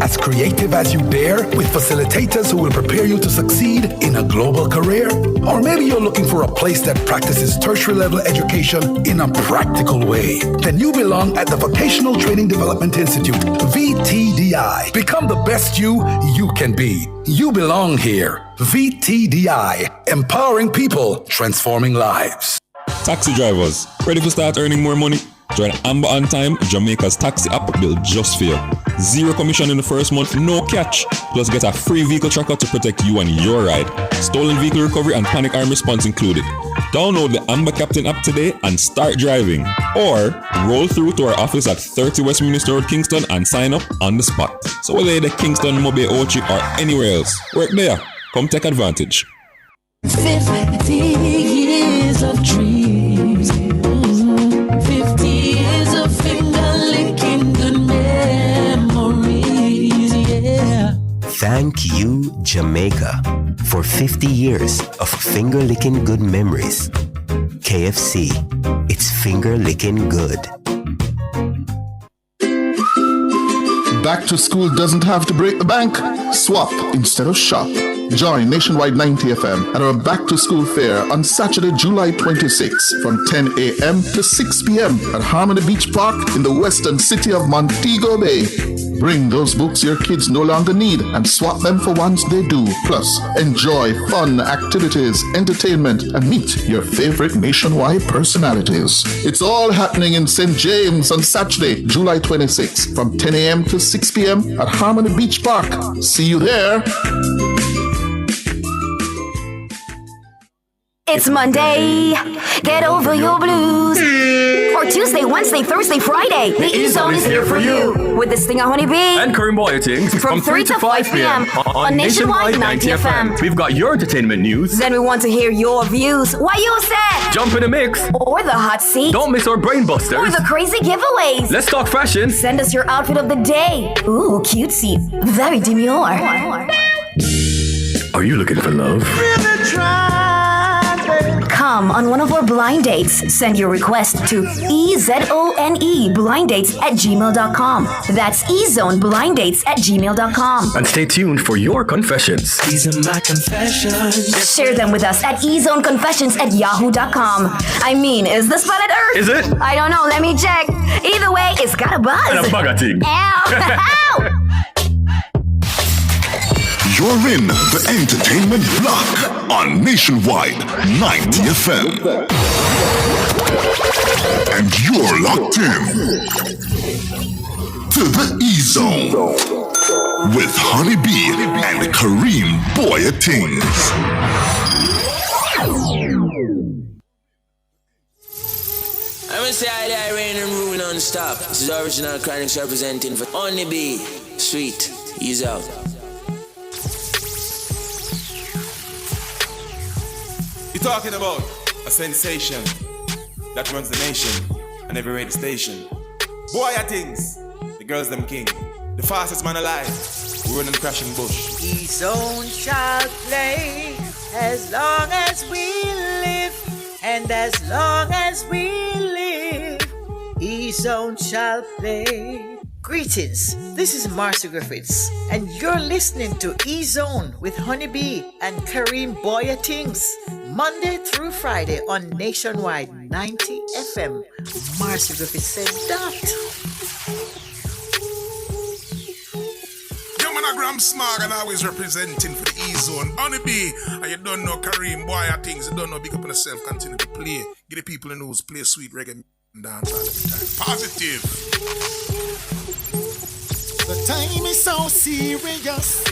as creative as you dare with facilitators who will prepare you to succeed in a global career? Or maybe you're looking for a place that practices tertiary level education in a practical way. Then you belong at the Vocational Training Development Institute, VTDI. Become the best you can be. You belong here. VTDI, empowering people, transforming lives. Taxi drivers, ready to start earning more money? Join Amber on Time, Jamaica's taxi app built just for you. 0 commission in the first month, no catch. Plus get a free vehicle tracker to protect you and your ride. Stolen vehicle recovery and panic alarm response included. Download the Amber Captain app today and start driving. Or roll through to our office at 30 Westminster Road, Kingston and sign up on the spot. So whether you're the Kingston, Mobay, Ochi or anywhere else, work there. Come take advantage. 50 years of dreams. 50 years of finger-licking good memories, yeah. Thank you, Jamaica, for 50 years of finger-licking good memories. KFC, it's finger-licking good. Back to school doesn't have to break the bank. Swap instead of shop. Join Nationwide 90 FM at our Back to School Fair on Saturday, July 26 from 10 a.m. to 6 p.m. at Harmony Beach Park in the western city of Montego Bay. Bring those books your kids no longer need and swap them for ones they do. Plus, enjoy fun activities, entertainment, and meet your favorite Nationwide personalities. It's all happening in St. James on Saturday, July 26 from 10 a.m. to 6 p.m. at Harmony Beach Park. See you there. It's Monday, get over your blues. Or Tuesday, Wednesday, Thursday, Friday. The E-Zone is here for you. With this thing, Honeybee. And Karim Boyating from 3 to 5 p.m. on Nationwide 90 FM. We've got your entertainment news. Then we want to hear your views. Why you said? Jump in the mix. Or the hot seat. Don't miss our brain busters. Or the crazy giveaways. Let's talk fashion. Send us your outfit of the day. Ooh, cutesy. Very demure. Are you looking for love? Come on one of our blind dates. Send your request to ezoneblindates@gmail.com. That's ezoneblindates@gmail.com. And stay tuned for your confessions. These are my confessions. Share them with us at ezoneconfessions@yahoo.com. I mean, is this planet Earth? Is it? I don't know. Let me check. Either way, it's got a buzz. And a bugger thing. Ow! Ow! You're in the entertainment block on Nationwide 90 FM. And you're locked in to the E-Zone with Honeybee and Karim Boyatings. I'm gonna say I reign and rule non-stop. This is original Chronics representing for Honeybee. Sweet, ease out. You're talking about a sensation that runs the nation and every radio station. Boy, things, the girls them king, the fastest man alive. We run in the crashing bush. E-Zone shall play as long as we live, and as long as we live, E-Zone shall play. Greetings, this is Marcia Griffiths, and you're listening to E-Zone with Honeybee and Karim Boyatings, Monday through Friday on Nationwide 90 FM. Marcia Griffiths said that. Yo, man, Graham Smart and always representing for the E-Zone. Honeybee, and you don't know Karim Boyatings, you don't know Big Up on Yourself, continue to play. Get the people in those play sweet reggae and dance all the time. Positive. The time is so serious,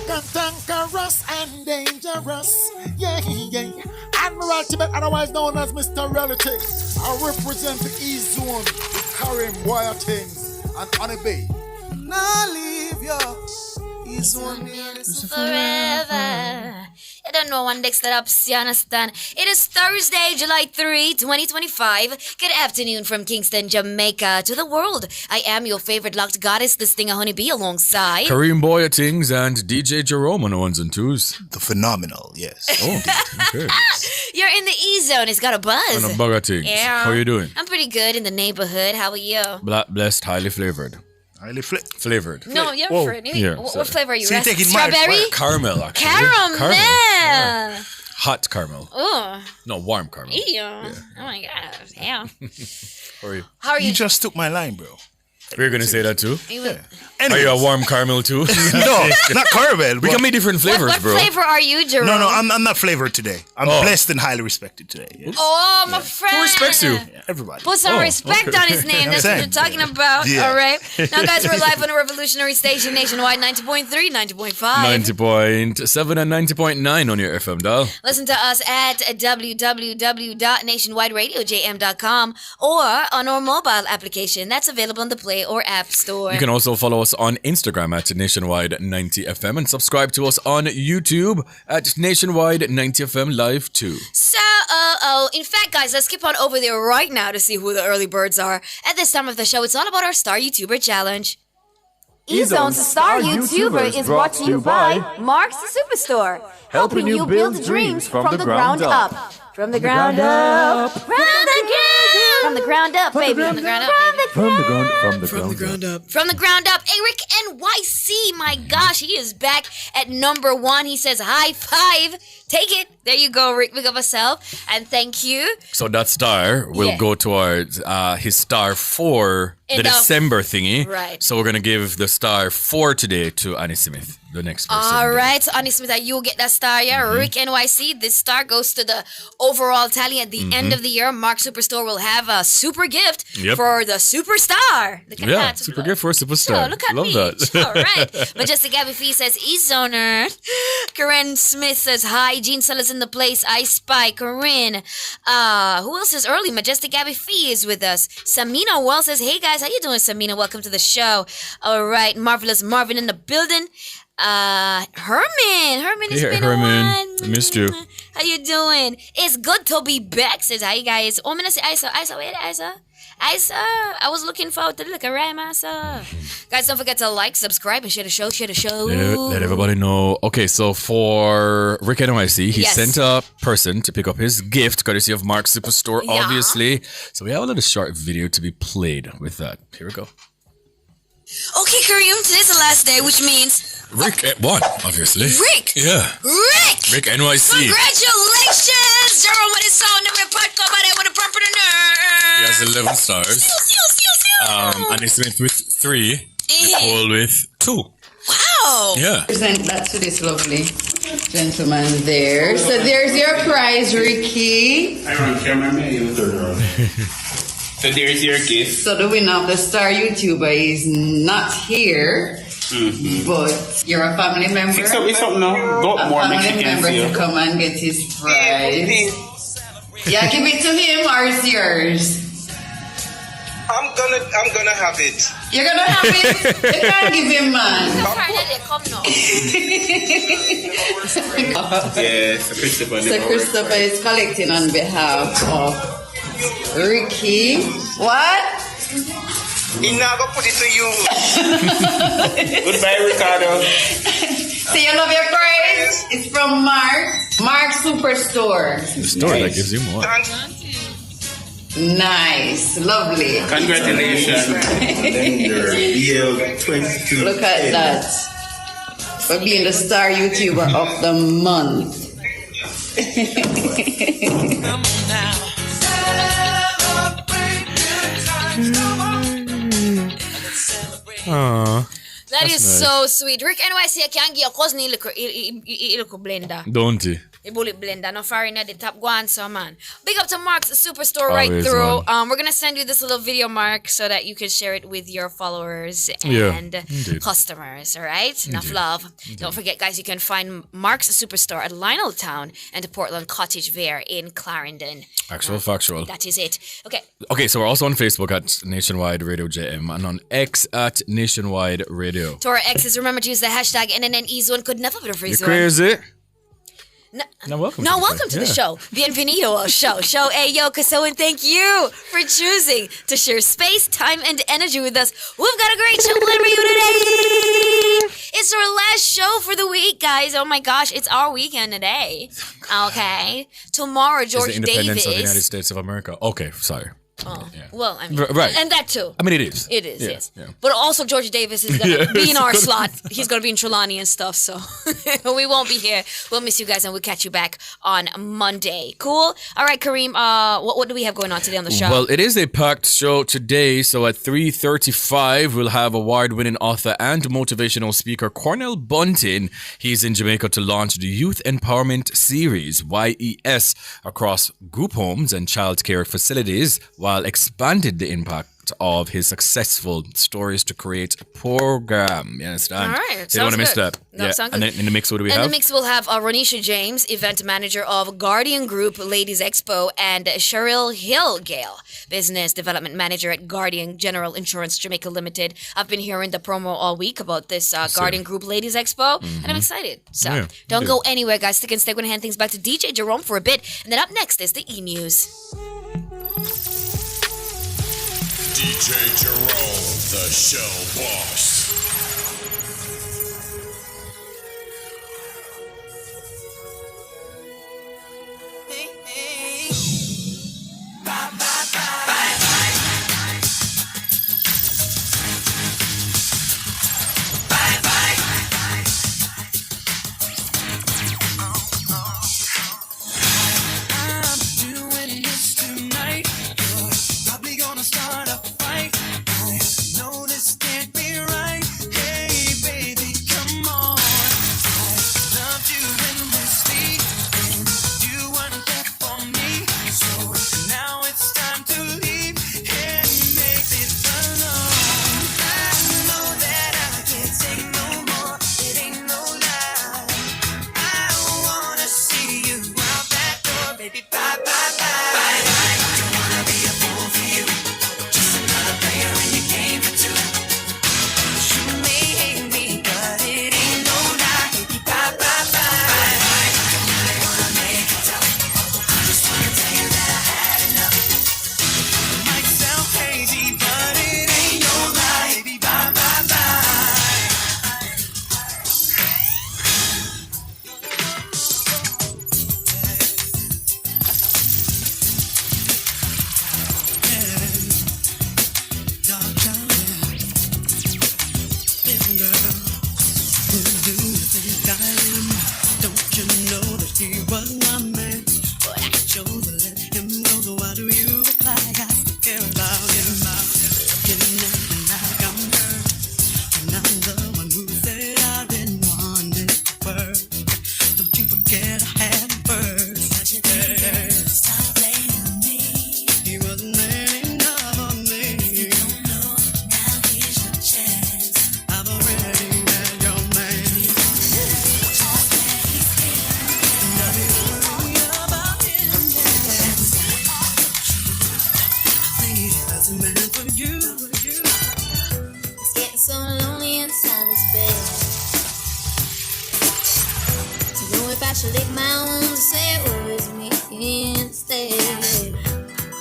cantankerous and dangerous. Yeah, yeah. Admiral Tibet, otherwise known as Mr. Reality. I represent the E-Zone with Karim Boyatings and Honeybee. Now leave your E-Zone forever. I don't know one Dexter ups, you understand? It is Thursday, July 3, 2025. Good afternoon from Kingston, Jamaica to the world. I am your favorite locked goddess, this thing a Honeybee, alongside Karim Boyatings and DJ Jerome on the ones and twos. The phenomenal, yes. Oh, okay. You're in the E-Zone, it's got a buzz. And a bugger things. Yeah. How you doing? I'm pretty good in the neighborhood. How are you? Blessed, highly flavored. Highly flavored. No, you're Whoa. fruit. Yeah, what flavor are you? So you're taking my- Strawberry? Caramel, actually. Caramel. Yeah. Hot caramel. Oh. No, warm caramel. Ew. Oh my god. Yeah. How are you? How are you? You just took my line, bro. We're gonna say that too. Yeah. Are you a warm caramel too? No, not caramel. We can make different flavors, What bro. flavor are you, Jerome? No, I'm not flavored today. I'm blessed and highly respected today. Yes. Oh, my friend. Who respects you? Everybody. Put some respect on his name. That's what you're talking about. Yeah. All right. Now, guys, we're live on a revolutionary station nationwide 90.3, 90.5. 90.7 and 90.9 on your FM dial. Listen to us at www.nationwideradiojm.com or on our mobile application. That's available on the Play or App Store. You can also follow us on Instagram at Nationwide 90FM and subscribe to us on YouTube at Nationwide 90FM Live too. So, in fact, guys, let's skip on over there right now to see who the early birds are. At this time of the show, it's all about our Star YouTuber Challenge. E-Zone's Star YouTuber is brought to you by Mark's Superstore, helping you build dreams from the ground up. From the ground up. From the ground up, baby. From the ground up, baby. From the ground up. Eric NYC, my gosh, he is back at number 1. He says, high five. Take it. There you go, Rick. Big up yourself. And thank you. So that star will go towards his star for the December thingy. Right. So we're going to give the star for today to Annie Smith, the next person. All right. So, Annie Smith, you'll get that star, yeah? Rick NYC, this star goes to the overall tally at the end of the year. Mark Superstore will have a super gift for the superstar. Look at that. Super gift for a superstar. Oh, look at Love me. that. All right. Majestic Gabby Fee says, E-Zoner. Corinne Smith says, hi. Gene Sellers in the place. I Spy. Corinne. Who else is early? Majestic Gabby Fee is with us. Samina Wells says, hey guys, how you doing, Samina? Welcome to the show. All right. Marvelous Marvin in the building. Herman, it's been a while. I missed you. How you doing? It's good to be back. Says hi guys. Oh, I'm gonna say Isa. Wait, Isa. I was looking forward to look around, Isa. Guys, don't forget to like, subscribe, and share the show. Let everybody know. Okay, so for Rick NYC, he sent a person to pick up his gift, courtesy of Mark Superstore, obviously. So we have a little short video to be played with that. Here we go. Okay, Kareem, today's the last day, which means Rick won, obviously. Rick! Yeah. Rick NYC. Congratulations! Jerome with his sound and podcast by there with a proper nerd. He has 11 stars. Annie Smith with 3. Nicole with 2. Wow! Yeah. Present that to this lovely gentleman there. So there's your prize, Ricky. I don't care, my man. So there's your gift. So the winner of the Star YouTuber is not here, but you're a family member. It's something now. Got more family member to come and get his prize. Yeah, give it to him or it's yours. I'm gonna have it. You're gonna have it? You can't give him, man. Yes, Christopher. So Christopher is collecting on behalf of Ricky. What? He's not gonna put it to you. Goodbye, Ricardo. So you love your prize? It's from Mark Superstore. The store that gives you more. Nice, lovely. Congratulations. Look at that. For being the Star YouTuber of the month. Aww. That is so sweet. Rick NYC, I can't give a cousin a little blender. Don't he? A bullet blender. No foreigner, the top one, so man. Big up to Mark's Superstore Always, right through. man. We're gonna send you this little video, Mark, so that you can share it with your followers Yeah, and indeed. customers. All right, enough love. Don't forget, guys, you can find Mark's Superstore at Lioneltown and Portland Cottage Fair in Clarendon. Actual factual. That is it. Okay. Okay, so we're also on Facebook at Nationwide Radio JM and on X at Nationwide Radio. To our exes, remember to use the hashtag NNNEZone. Could never be a free You zone. crazy? No, welcome. welcome to the show. Bienvenido al show. Show Ayo Kaso, and thank you for choosing to share space, time, and energy with us. We've got a great show planned for you today. It's our last show for the week, guys. Oh my gosh, it's our weekend today. Okay. Tomorrow, George Is the independence Davis. of the United States of America. Okay, sorry. Oh, well, I mean, Right. and that too. I mean, it is. It is, Yeah, yes. yeah. But also, George Davis is going to Yeah, be in it's our gonna slot. He's going to be in Trelawney and stuff, so we won't be here. We'll miss you guys, and we'll catch you back on Monday. Cool? All right, Kareem, what do we have going on today on the show? Well, it is a packed show today. So at 3:35, we'll have award-winning author and motivational speaker Cornell Bunting. He's in Jamaica to launch the Youth Empowerment Series, YES, across group homes and child care facilities, while expanding the impact of his successful stories to create a program. You understand? All right. So you don't want to miss Sounds that. good. No, sounds And good. then in the mix, what do we In have? the mix, we'll have Ronisha James, event manager of Guardian Group Ladies Expo, and Cheryl Hill Gale, business development manager at Guardian General Insurance Jamaica Limited. I've been hearing the promo all week about this Guardian Group Ladies Expo, and I'm excited. So Yeah, don't yeah. go anywhere, guys. Stick and stay. We're going to hand things back to DJ Jerome for a bit. And then up next is the E-News. DJ Jerome, the show boss. I'm doing this tonight. You're probably gonna start a fight. I know this can't be right. Hey, baby, come on. I loved you endlessly, and you weren't there for me. So now it's time to leave and make it alone. I know that I can't take no more. It ain't no lie. I wanna see you out that door, baby. Bye, bye, bye. Bye, bye. Don't wanna be a fool for you. Just another player in your game for two. You may hate me, but it ain't no lie, baby. Bye, bye, bye. Bye, bye. Don't really wanna make it tough. I just wanna tell you that I had enough. It might sound crazy, but it ain't no lie, baby. Bye, bye, bye. Don't you know that he was my man? But I chose to let him go. So why do you act like I still care about him? Looking at me like I'm hurt, and I'm the one who said I didn't want it first. Don't you forget I had him first. Stop blaming me. He wasn't man enough for me. You don't know, now here's your chance. I've already had your man. It's getting so lonely inside this bed. To know if I should lick my wounds or say it was me instead.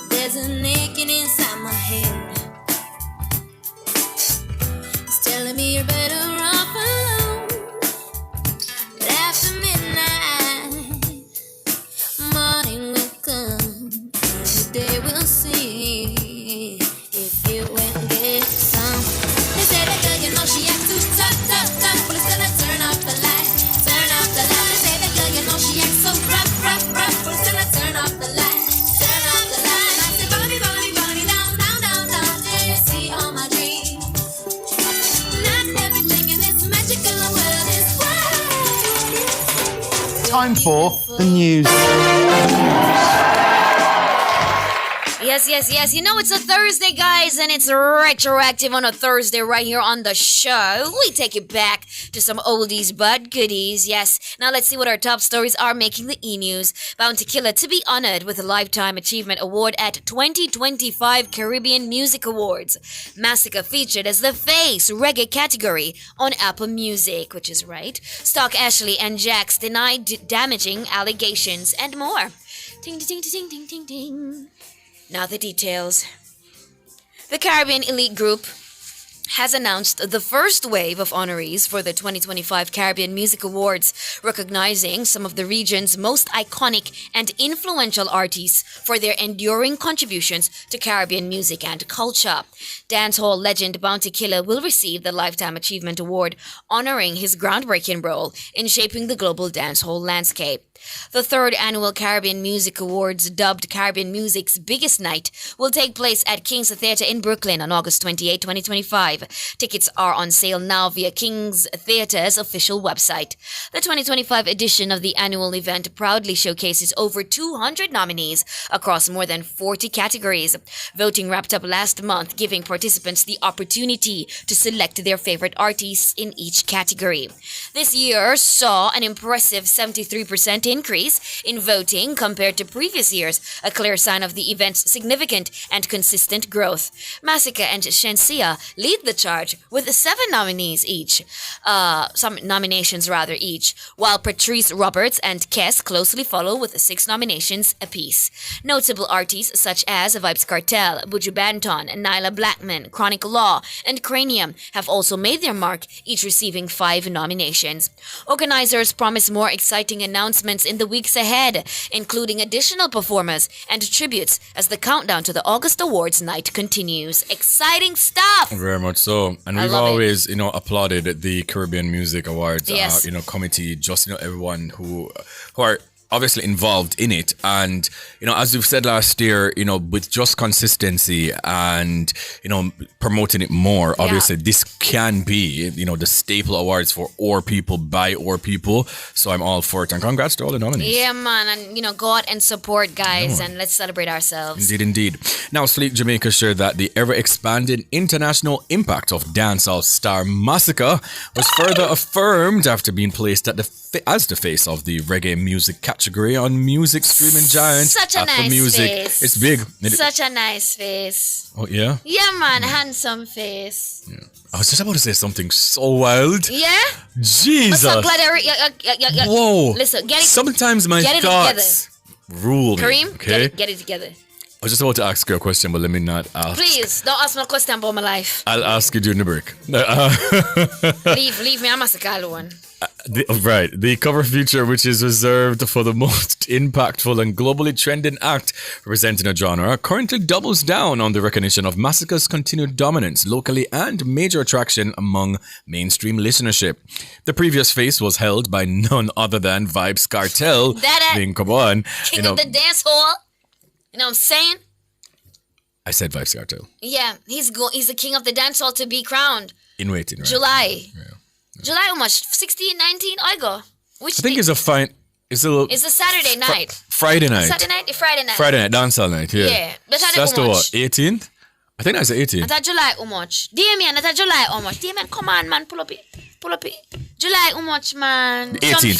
There's a naked inside my head. It's telling me you're better off alone. But after midnight, morning will come. And the day we'll see if you went and get some. They say that girl, you know she acts too tough, tough, tough. But it's gonna turn off the light, turn off the light. They say that girl, you know she acts so rough, rough, rough. But it's gonna turn off the light, turn off the light. I say, follow me, follow me, follow me down, down, down, down. Till you see all my dreams. Not everything in this magical world is right. Time for the news. Yes, yes, yes. You know it's a Thursday, guys, and it's retroactive on a Thursday right here on the show. We take it back to some oldies but goodies. Yes. Now let's see what our top stories are making the E-News. Bounty Killer to be honored with a Lifetime Achievement Award at 2025 Caribbean Music Awards. Massacre featured as the Face Reggae category on Apple Music, which is right. Stock Ashley and Jax denied damaging allegations and more. Ding, ding, ding, ding, ding, ding. Now the details. The Caribbean Elite Group has announced the first wave of honorees for the 2025 Caribbean Music Awards, recognizing some of the region's most iconic and influential artists for their enduring contributions to Caribbean music and culture. Dancehall legend Bounty Killer will receive the Lifetime Achievement Award, honoring his groundbreaking role in shaping the global dancehall landscape. The third annual Caribbean Music Awards, dubbed Caribbean Music's Biggest Night, will take place at King's Theatre in Brooklyn on August 28, 2025. Tickets are on sale now via King's Theatre's official website. The 2025 edition of the annual event proudly showcases over 200 nominees across more than 40 categories. Voting wrapped up last month, giving participants the opportunity to select their favorite artists in each category. This year saw an impressive 73% increase in voting compared to previous years, a clear sign of the event's significant and consistent growth. Massacre and Shensia lead the charge with 7 nominees each, some nominations each, while Patrice Roberts and Kess closely follow with 6 nominations apiece. Notable artists such as Vybz Kartel, Buju Banton, Nyla Blackman, Chronic Law, and Cranium have also made their mark, each receiving 5 nominations. Organizers promise more exciting announcements in the weeks ahead, including additional performers and tributes as the countdown to the August Awards night continues. Exciting stuff! Very much so. And we've always, applauded the Caribbean Music Awards, Yes. committee, just, everyone who are obviously involved in it. And, as we've said last year, with just consistency and, promoting it more, obviously this can be, the staple awards for our people, by our people. So I'm all for it. And congrats to all the nominees. Yeah, man. And, go out and support, guys, and let's celebrate ourselves. Indeed. Now, Sleek Jamaica shared that the ever-expanding international impact of dancehall star Massacre was further affirmed after being placed at as the face of the reggae music category on music streaming giant Such a Apple nice Music. face. It's big. Such a nice face. Oh, yeah? Yeah, man. Handsome face. I was just about to say something so wild. Yeah? Jesus. I'm so glad Whoa. Listen, get it. Sometimes my get thoughts rule me. Kareem, Okay? get it together. I was just about to ask you a question, but let me not ask. Please, don't ask me a question about my life. I'll ask you during the break. leave me. I'm a Sakalo one. Right. The cover feature, which is reserved for the most impactful and globally trending act representing a genre, currently doubles down on the recognition of Massacre's continued dominance locally and major attraction among mainstream listenership. The previous face was held by none other than Vybz Kartel. Come on. King of the dance hall. You know what I'm saying? I said Vybz Kartel. Yeah, he's the king of the dance hall to be crowned. In waiting, right? July. July how much? 16, 19? I go. Which I think it's a fine. It's a Saturday night. Friday night. Saturday night? Friday night. Friday night, dancehall night, yeah. Yeah. But So that's the what, 18th? I think that's the 18th. I thought July how much? Damien, I thought July how much? Damien, come on, man, pull up it. July how much, man? 18,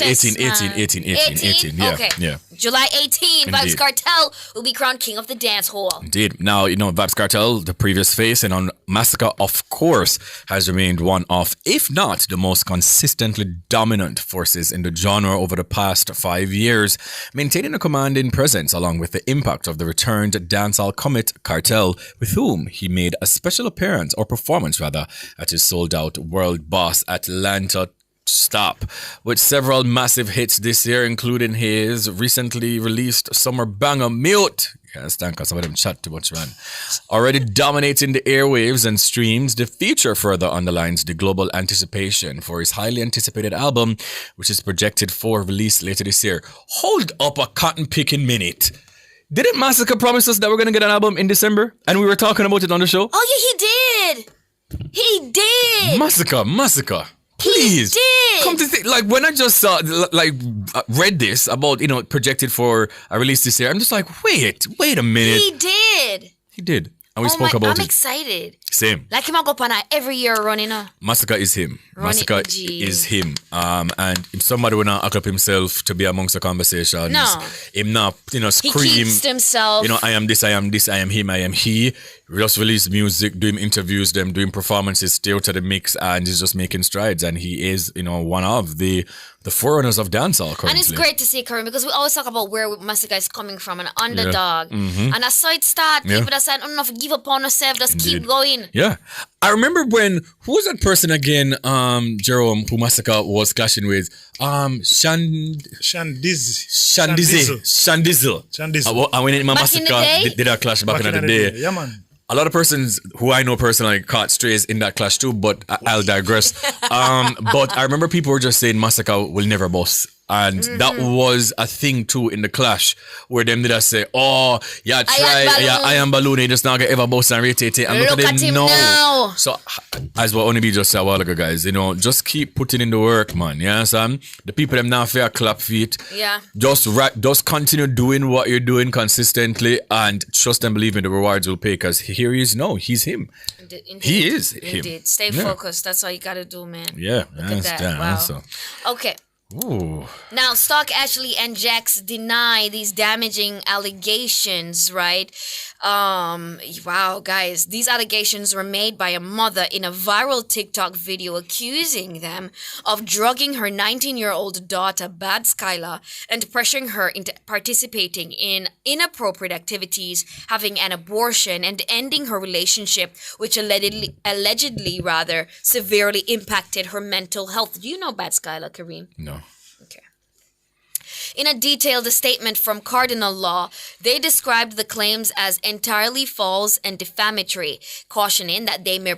yeah. Okay. Yeah. July 18, Vybz Indeed. Kartel will be crowned king of the dance hall. Indeed. Now, Vybz Kartel, the previous face, and on Massacre, of course, has remained one of, if not the most consistently dominant forces in the genre over the past 5 years, maintaining a commanding presence along with the impact of the returned dancehall comet Kartel, with whom he made a special appearance, or performance rather, at his sold-out World Boss Atlanta stop, with several massive hits this year, including his recently released summer banger Mute. Yes, thank God, some of them chat too much, man. Already dominating the airwaves and streams, the feature further underlines the global anticipation for his highly anticipated album, which is projected for release later this year. Hold up a cotton picking minute. Didn't Massacre promise us that we're going to get an album in December? And we were talking about it on the show? Oh, yeah, he did. He did. Massacre. Please. He did. Come to think, like, when I just saw, read this about, projected for a release this year, I'm just like, wait a minute. He did. He did. And we spoke about I'm it. excited. Same. Like him, I go up on every year running. Massacre is him. Ronnie Massacre G. is him. And if somebody will not act up himself to be amongst the conversation, No. him not, He scream. keeps himself. I am this, I am him, I am he. just released music, doing interviews, them doing performances, stay out of the mix, and he's just making strides. And he is, one of the forerunners of dancehall currently. And it's great to see, Karim, because we always talk about where Massacre is coming from, an underdog. Yeah. Mm-hmm. And that's how it starts. People that say, enough, give up on yourself, just keep going. Yeah. I remember who was that person again, Jerome, who Massacre was clashing with? Shandizzle. And when Massacre did that clash back in the day. Yeah, man. A lot of persons who I know personally caught strays in that clash too, but I'll digress. But I remember people were just saying Massacre will never bust. And that was a thing too in the clash where them did I say, I am Balloon, he just not gonna ever bust and rotate it. And look at him now. So as what Only just said a while ago, guys, just keep putting in the work, man. You understand? The people them now fair clap feet. Yeah. Just continue doing what you're doing consistently and trust and believe in the rewards will pay, because here he is now. He's him. Indeed. He is him. Indeed. Stay focused. That's all you gotta do, man. Yeah. Look at that. Wow. Okay. Ooh. Now, Stock, Ashley, and Jax deny these damaging allegations, right? Wow, guys. These allegations were made by a mother in a viral TikTok video accusing them of drugging her 19-year-old daughter, Bad Skylar, and pressuring her into participating in inappropriate activities, having an abortion, and ending her relationship, which allegedly severely impacted her mental health. Do you know Bad Skylar, Kareem? No. In a detailed statement from Cardinal Law, they described the claims as entirely false and defamatory, cautioning that they may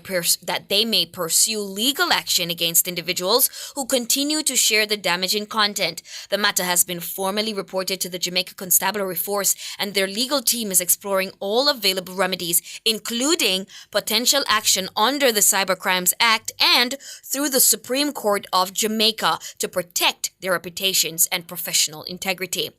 pursue legal action against individuals who continue to share the damaging content. The matter has been formally reported to the Jamaica Constabulary Force, and their legal team is exploring all available remedies, including potential action under the Cybercrimes Act and through the Supreme Court of Jamaica to protect their reputations and professional integrity.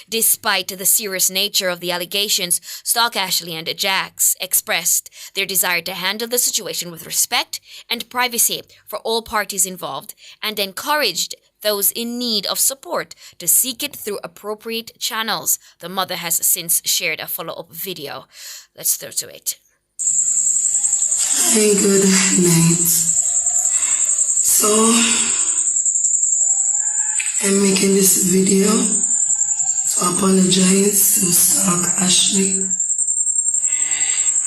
Despite the serious nature of the allegations, Stock, Ashley, and Jax expressed their desire to handle the situation with respect and privacy for all parties involved, and encouraged those in need of support to seek it through appropriate channels. The mother has since shared a follow-up video. Let's throw to it. Hey, good night. So, I'm making this video to apologize to Stock Ashley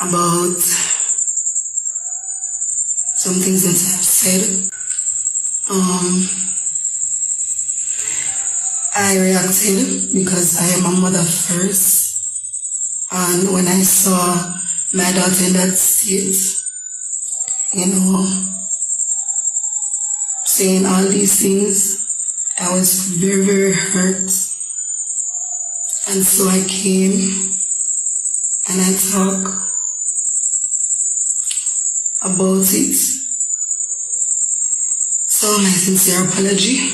about some things that I've said. I reacted because I am a mother first, and when I saw my daughter in that state, saying all these things, I was very, very hurt. And so I came and I talked about it. So my sincere apology.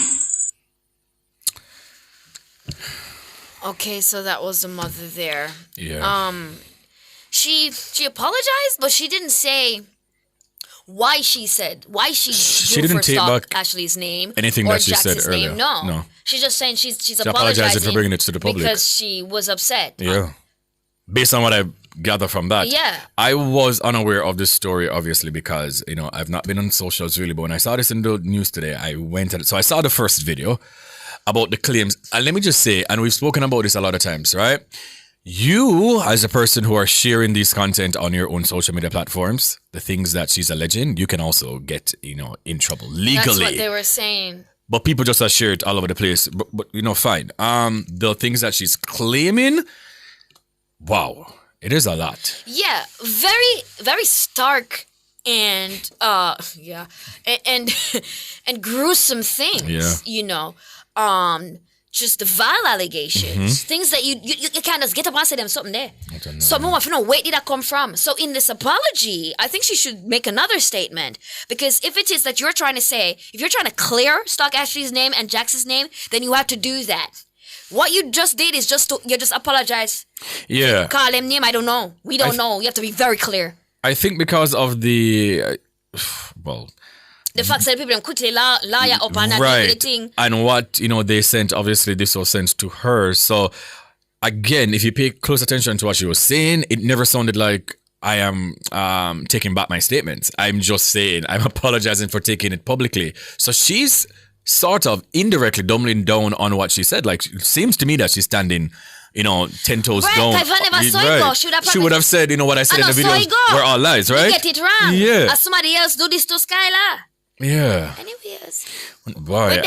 Okay, so that was the mother there. Yeah. She apologized, but she didn't say why she didn't take Stock back Ashley's name anything or that she said Jax's earlier. name. No. She's just saying she's apologizing for bringing it to the public because she was upset. Yeah. Based on what I gather from that. Yeah. I was unaware of this story, obviously, because, I've not been on socials really, but when I saw this in the news today, I went at it. So I saw the first video about the claims. And let me just say, and we've spoken about this a lot of times, right? You, as a person who are sharing this content on your own social media platforms, the things that she's alleging, you can also get, in trouble legally. That's what they were saying. But people just share it all over the place. But fine. The things that she's claiming, wow, it is a lot. Yeah, very, very stark and and gruesome things. Yeah. Just the vile allegations, things that you can't just get up and say them something there. So I want to know where did that come from. So in this apology, I think she should make another statement, because if it is that you're trying to say, if you're trying to clear Stock Ashley's name and Jax's name, then you have to do that. What you just did is you just apologize. Yeah. Call him name. I don't know. We don't know. You have to be very clear. I think because of the the fact that people quickly lie up and right. everything. And what, they sent, obviously this was sent to her. So again, if you pay close attention to what she was saying, it never sounded like I am taking back my statements. I'm just saying, I'm apologizing for taking it publicly. So she's sort of indirectly doubling down on what she said. Like, it seems to me that she's standing, 10 toes down. If I never saw it go, she would have said, what I said in the video were all lies, right? You get it wrong. Yeah. As somebody else do this to Skylar. Yeah. Anyways. Boy,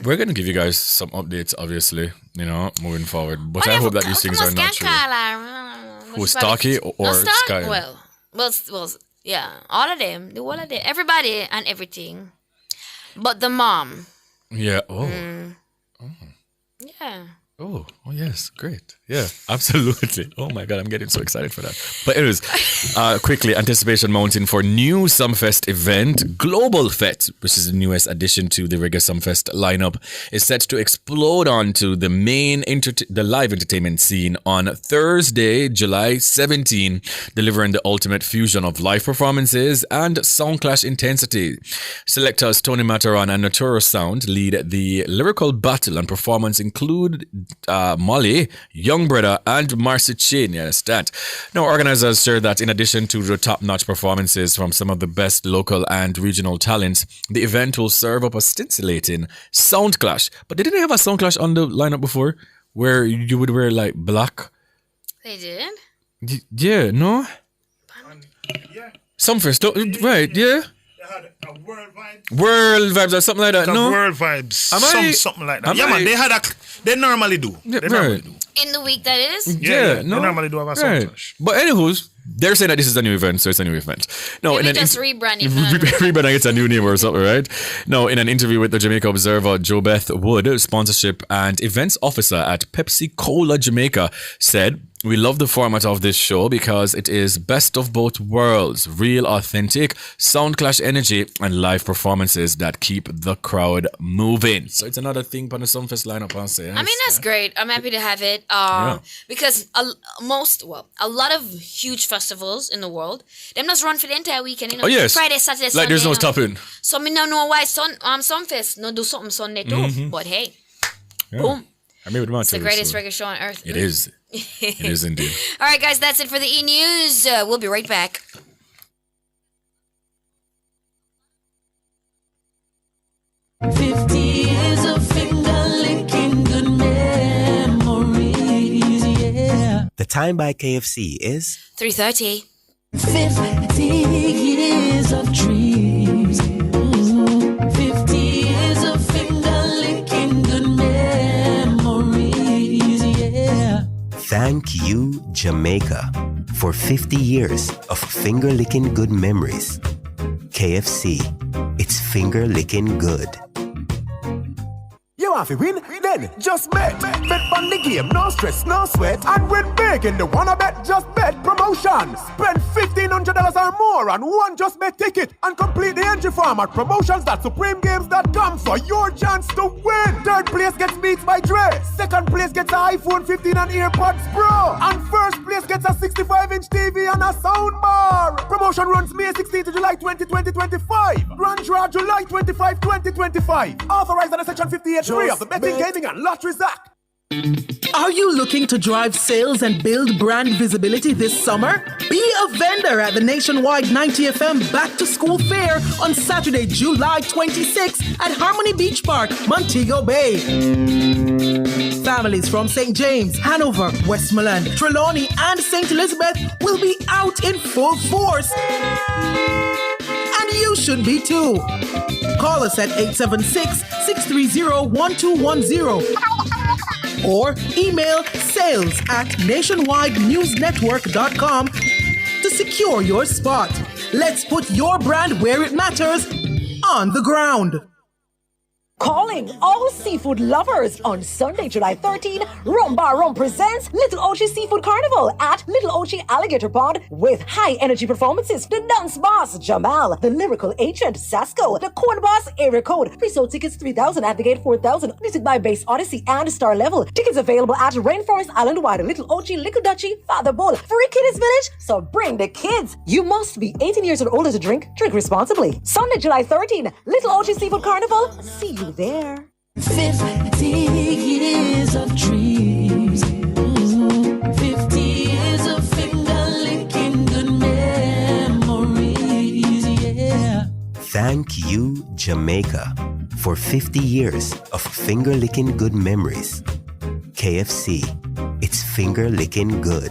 we're going to give you guys some updates, obviously, moving forward. But I hope that these things are not true. Who, Starkey or Sky? Well, yeah, all of them, everybody and everything. But the mom. Yeah. Oh. Yeah. Oh, yes, great. Yeah, absolutely. Oh my God, I'm getting so excited for that. But anyways, quickly, anticipation mounting for new Sumfest event. Global Fete, which is the newest addition to the Reggae Sumfest lineup, is set to explode onto the main the live entertainment scene on Thursday, July 17, delivering the ultimate fusion of live performances and sound clash intensity. Selectors Tony Mataran and Notorious Sound lead the lyrical battle, and performance include Molly, Young Brother, and Marcy Chain. You understand? Now, organizers share that in addition to the top-notch performances from some of the best local and regional talents, the event will serve up a scintillating sound clash. But didn't they have a sound clash on the lineup before, where you would wear like black? They did? Yeah, no? Sumfest, right? Yeah. World Vibes or something like that, no? World Vibes, something like that. Am Yeah, man, they normally do. Yeah, They normally do. In the week that is? Yeah, They normally do have a sound clash. But anywho, they're saying that this is a new event, so it's a new event. No, Maybe just rebranding. Rebranding, it's a new name or something, right? No, in an interview with the Jamaica Observer, JoBeth Wood, sponsorship and events officer at Pepsi Cola Jamaica, said, "We love the format of this show because it is best of both worlds, real authentic sound clash energy and live performances that keep the crowd moving." So it's another thing on the Sumfest lineup, I'll say. I mean, that's great. I'm happy to have it. Because a lot of huge festivals in the world, them just run for the entire weekend, Oh, yes. Friday, Saturday, Sunday. Like there's no stopping. So me don't know why Sumfest no do something Sunday too. Mhm. But hey, Yeah. boom. I mean, It's the greatest reggae show on earth. It is. It is indeed. All right, guys, that's it for the E-News. We'll be right back. Years of finger-licking good memories, yeah. The time by KFC is 3:30. 50 years of dreams. 50 years of finger-licking good memories, yeah. Thank You Jamaica for 50 years of finger-licking good memories. KFC, it's finger-licking good. You want to win? Then just bet. Bet on the game, no stress, no sweat. And win big in the Wanna Bet Just Bet promotion. Spend $1,500 or more on one Just Bet ticket and complete the entry form at promotions.supremegames.com for your chance to win. Third place gets Beats by Dre. Second place gets an iPhone 15 and AirPods Pro. And first place gets a 65-inch TV and a soundbar. Promotion runs May 16 to July 20, 2025. Grand draw July 25, 2025. Authorized under Section 58 of the Betting, Gaming and Lotteries Act. Are you looking to drive sales and build brand visibility this summer? Be a vendor at the Nationwide 90 FM Back to School Fair on Saturday, July 26th at Harmony Beach Park, Montego Bay. Families from St. James, Hanover, Westmoreland, Trelawney, and St. Elizabeth will be out in full force. And you should be too. Call us at 876-630-1210 or email sales@nationwidenewsnetwork.com to secure your spot. Let's put your brand where it matters, on the ground. Calling all seafood lovers on Sunday, July 13, Rumba Rum presents Little Ochi Seafood Carnival at Little Ochi Alligator Pond with high energy performances. The dance boss, Jamal, the lyrical agent, Sasko, the corn boss, Area Code. Pre-sold tickets $3,000 at the gate $4,000. Music by Bass Odyssey and Star Level. Tickets available at Rainforest Island Wide, Little Ochi, Little Dutchy, Father Bull. Free Kiddies Village, so bring the kids. You must be 18 years and older to drink. Drink responsibly. Sunday, July 13, Little Ochi Seafood Carnival. See you there. 50 years of dreams. 50 years of finger Thank you, Jamaica, for 50 years of finger licking good memories. KFC, it's finger licking good.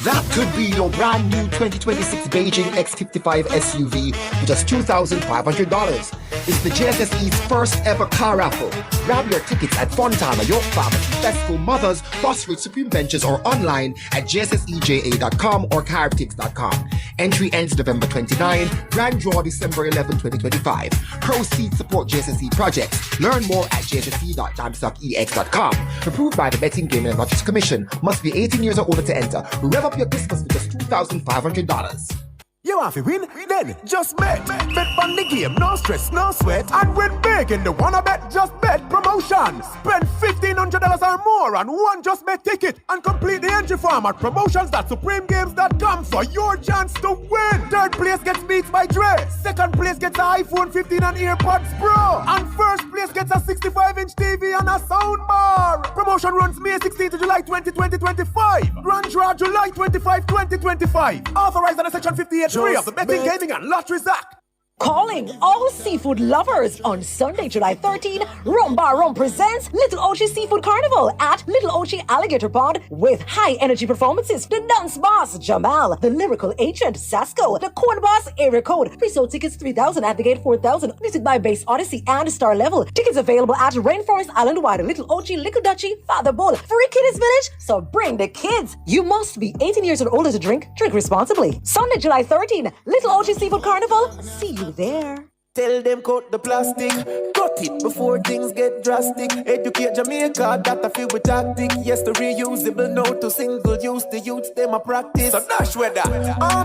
That could be your brand new 2026 Beijing X55 SUV for just $2,500. It's the JSSE's first ever car raffle. Grab your tickets at Fontana, York Pharmacy, Festival, Mothers, Busridge, Supreme Ventures, or online at jsseja.com or caribtix.com. Entry ends November 29, grand draw December 11, 2025. Proceeds support JSSE projects. Learn more at jsse.timestockex.com. Approved by the Betting, Gaming and Lotteries Commission. Must be 18 years or older to enter. Rev up your Christmas with just $2,500. You want to win? Then just bet. Bet on the game, no stress, no sweat. And win big in the Wanna Bet Just Bet promotion. Spend $1,500 or more on one Just Bet ticket and complete the entry form at promotions.supremegames.com for your chance to win. Third place gets Beats by Dre. Second place gets an iPhone 15 and AirPods Pro. And first place gets a 65-inch TV and a soundbar. Promotion runs May 16 to July 20, 2025. Grand draw July 25, 2025. Authorized under Section 58 of the Betting, Gaming and Lotteries Act. Calling all seafood lovers on Sunday, July 13, Rumba Rum presents Little Ochi Seafood Carnival at Little Ochi Alligator Pond with high energy performances. The dance boss, Jamal, the lyrical agent, Sasko, the code boss, Area Code. Pre-sold tickets 3,000 at the gate 4,000. Music by Bass Odyssey and Star Level. Tickets available at Rainforest Island Wide, Little Ochi, Little Dutchy, Father Bull. Free Kiddies Village, so bring the kids. You must be 18 years or older to drink. Drink responsibly. Sunday, July 13, Little Ochi Seafood Carnival. See you there. Tell them cut the plastic, cut it before things get drastic. Educate Jamaica, that a feel with tactic. Yes, the reusable, no to single use. The youths them a practice. So dash with that.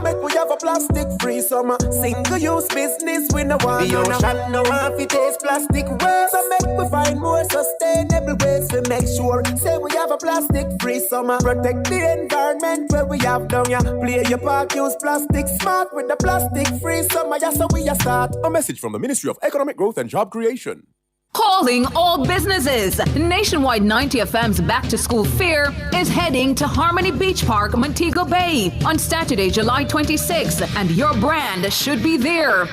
Make we have a plastic free summer. Single use business we no want. The ocean no want it taste plastic waste. So make we find more sustainable ways to make sure. Say we have a plastic free summer. Protect the environment where we have down ya. Play your part, use plastic smart with the plastic free summer. Yeah, so we a start. A message from the Ministry of Economic Growth and Job Creation. Calling all businesses. Nationwide 90 FM's Back to School Fair is heading to Harmony Beach Park, Montego Bay on Saturday, July 26th, and your brand should be there.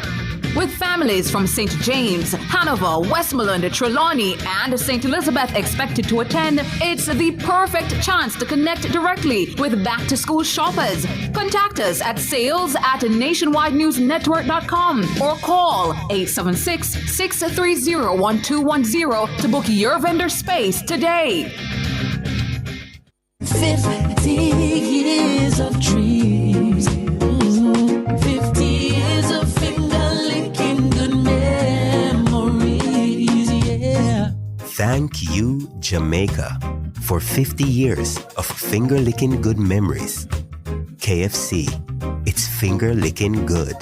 With families from St. James, Hanover, Westmoreland, Trelawney, and St. Elizabeth expected to attend, it's the perfect chance to connect directly with back-to-school shoppers. Contact us at sales@nationwidenewsnetwork.com or call 876-630-1210 to book your vendor space today. 50 years of dreams. 50 years of finger-licking good memories, yeah. Thank you, Jamaica, for 50 years of finger licking good memories. KFC, it's finger licking good.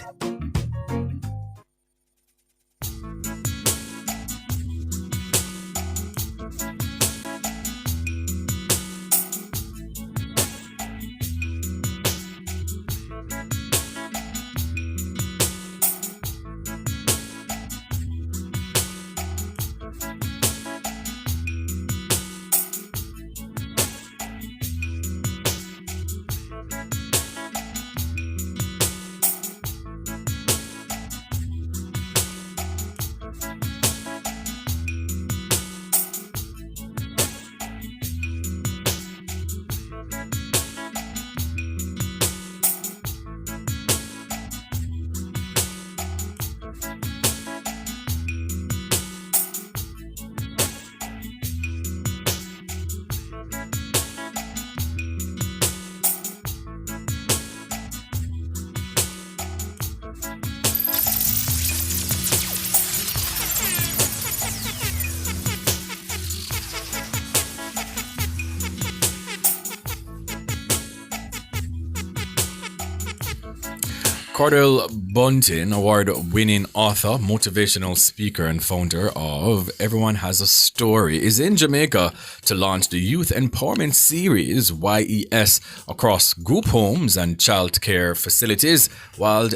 Cordell Bunting, award-winning author, motivational speaker, and founder of Everyone Has a Story, is in Jamaica to launch the Youth Empowerment Series, YES, across group homes and child care facilities, while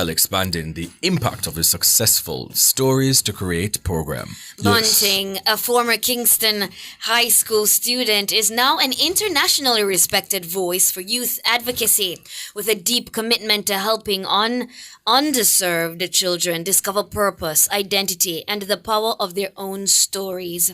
expanding the impact of his successful Stories to Create program. Bunting, a former Kingston High School student, is now an internationally respected voice for youth advocacy, with a deep commitment to helping underserved children discover purpose, identity, and the power of their own stories.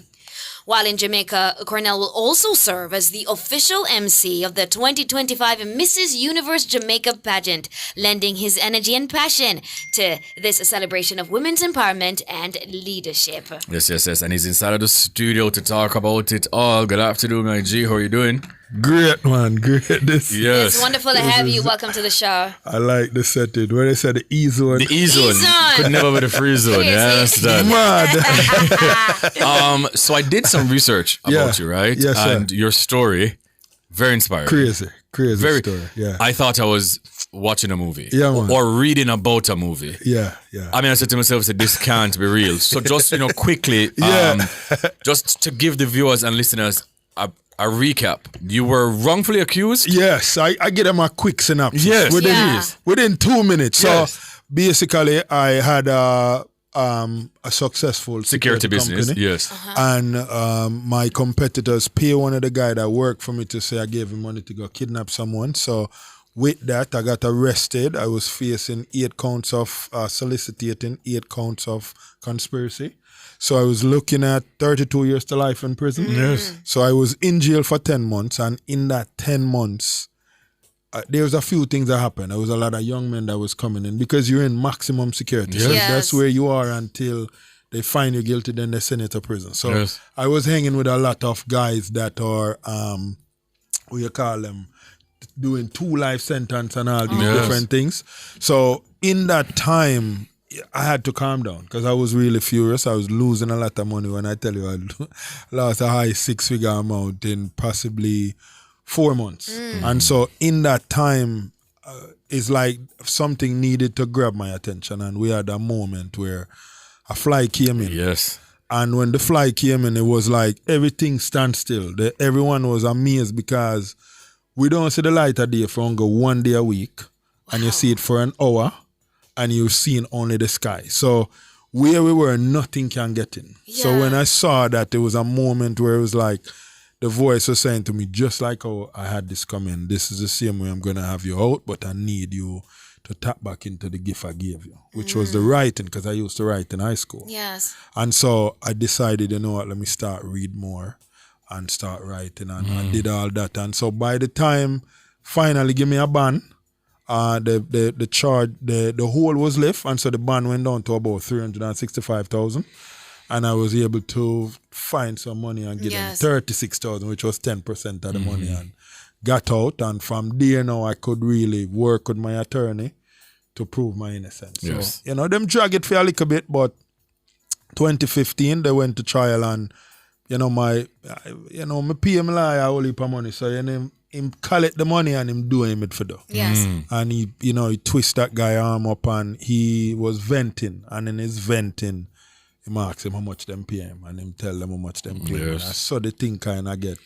While in Jamaica, Cornell will also serve as the official MC of the 2025 Mrs. Universe Jamaica pageant, lending his energy and passion to this celebration of women's empowerment and leadership. Yes. And he's inside of the studio to talk about it all. Good afternoon, my G. How are you doing? Great, man. Great. Yes. It's wonderful to have you. Welcome to the show. I like the setting. When they said the E-zone. The E-zone. Could never be the free zone. Yes, Mad. So I did some research about you, right? Yes, sir. And your story, very inspiring. Crazy Very, story. Yeah. I thought I was watching a movie. Yeah, man. Or reading about a movie. Yeah. I mean, I said to myself, this can't be real. So just, quickly, just to give the viewers and listeners a recap. You were wrongfully accused? Yes, I give them a quick synopsis. Yes. Within 2 minutes. Yes. So basically, I had a successful security business. company. Yes. And my competitors pay one of the guy that worked for me to say I gave him money to go kidnap someone. So with that, I got arrested. I was facing 8 counts of soliciting, 8 counts of conspiracy. So I was looking at 32 years to life in prison. Yes. So I was in jail for 10 months. And in that 10 months, there was a few things that happened. There was a lot of young men that was coming in because you're in maximum security. So that's where you are until they find you guilty, then they send you to prison. So I was hanging with a lot of guys that are, what you call them, doing 2 life sentence and all these different things. So in that time, I had to calm down because I was really furious. I was losing a lot of money. When I tell you I lost a high 6-figure amount in possibly 4 months. And so in that time, it's like something needed to grab my attention. And we had a moment where a fly came in. Yes. And when the fly came in, it was like everything stand still. Everyone was amazed because we don't see the light of day for only 1 day a week. And you see it for an hour. And you're seeing only the sky. So where we were, nothing can get in. Yeah. So when I saw that, there was a moment where it was like, the voice was saying to me, just like how I had this come in, this is the same way I'm going to have you out, but I need you to tap back into the gift I gave you, which was the writing, because I used to write in high school. Yes. And so I decided, you know what, let me start read more and start writing. And I did all that. And so by the time finally give me a ban, the charge, the whole was left, and so the ban went down to about 365,000, and I was able to find some money and give them 36,000, which was 10% of the money, and got out. And from there now, I could really work with my attorney to prove my innocence. Yes. So them drag it for a little bit, but 2015 they went to trial, and me pay him like a whole heap of money, so him collect the money and him doing it for the. Yes. And he twist that guy arm up, and he was venting, and in his venting, he asks him how much them pay him, and him tell them how much them pay him. And I saw the thing kind of get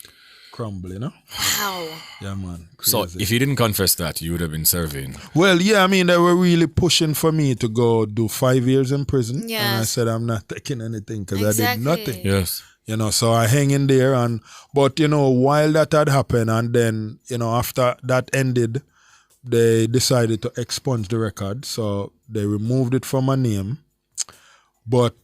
crumble, Wow. Yeah, man. So if you didn't confess that, you would have been serving. Well, yeah, I mean, they were really pushing for me to go do 5 years in prison. Yes. And I said, I'm not taking anything because I did nothing. Yes. So I hang in there, but while that had happened, and then, after that ended, they decided to expunge the record. So they removed it from my name. But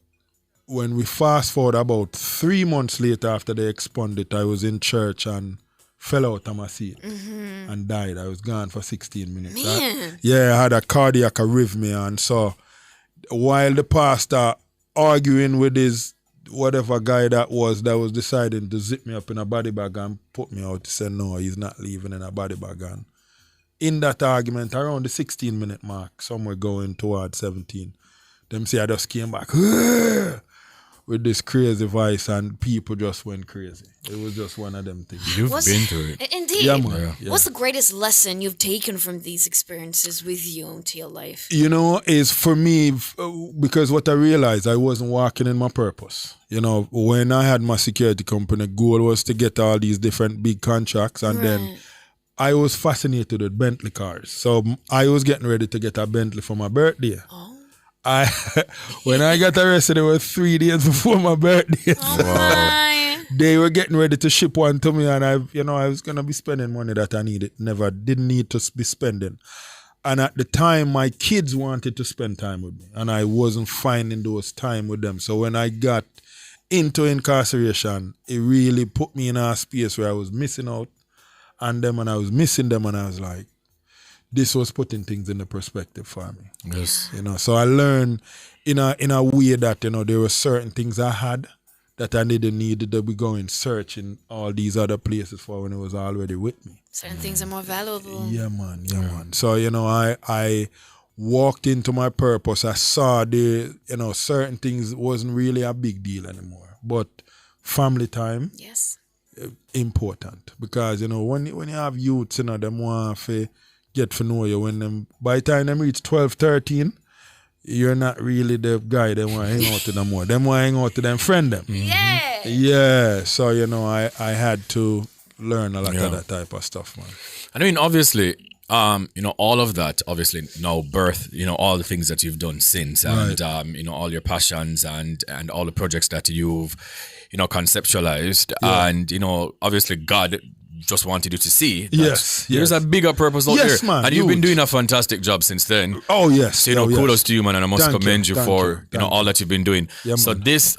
when we fast forward about 3 months later after they expunged it, I was in church and fell out of my seat and died. I was gone for 16 minutes. Man. I had a cardiac arrhythmia. And so while the pastor arguing with his whatever guy that was deciding to zip me up in a body bag and put me out, he said no, he's not leaving in a body bag. And in that argument, around the 16-minute mark, somewhere going towards 17, them say I just came back with this crazy voice, and people just went crazy. It was just one of them things. You've been through it. Indeed. Yeah, man. Yeah. What's the greatest lesson you've taken from these experiences with you into your life? Is for me, because what I realized, I wasn't walking in my purpose. When I had my security company, goal was to get all these different big contracts, and then I was fascinated with Bentley cars. So I was getting ready to get a Bentley for my birthday. When I got arrested, it was 3 days before my birthday. They were getting ready to ship one to me, and I was gonna be spending money that I didn't need to be spending. And at the time, my kids wanted to spend time with me, and I wasn't finding those time with them. So when I got into incarceration, it really put me in a space where I was missing out on them, and I was missing them, and I was like, this was putting things in the perspective for me. Yes. You know, so I learned in a way that, you know, there were certain things I had that I needed to be going searching all these other places for when it was already with me. Certain things are more valuable. Yeah, man. So, you know, I walked into my purpose. I saw certain things wasn't really a big deal anymore. But family time, yes, important. Because, you know, when you have youths, you know, them want to get to know you. By the time them reach 12, 13, you're not really the guy they want to hang out to them more. Them want to hang out to them friend them. Yeah. Yeah. So, you know, I had to learn a lot of that type of stuff, man. I mean, obviously, you know, all of that, obviously, now birth, you know, all the things that you've done since, and, you know, all your passions and all the projects that you've, you know, conceptualized. Yeah. And, you know, obviously, God just wanted you to see that yes, there's a bigger purpose out there. Man, and you've been doing a fantastic job since then. Oh, yes. So, you know, kudos to you, man, and I must commend you for, you know, all that you've been doing. Yeah, so this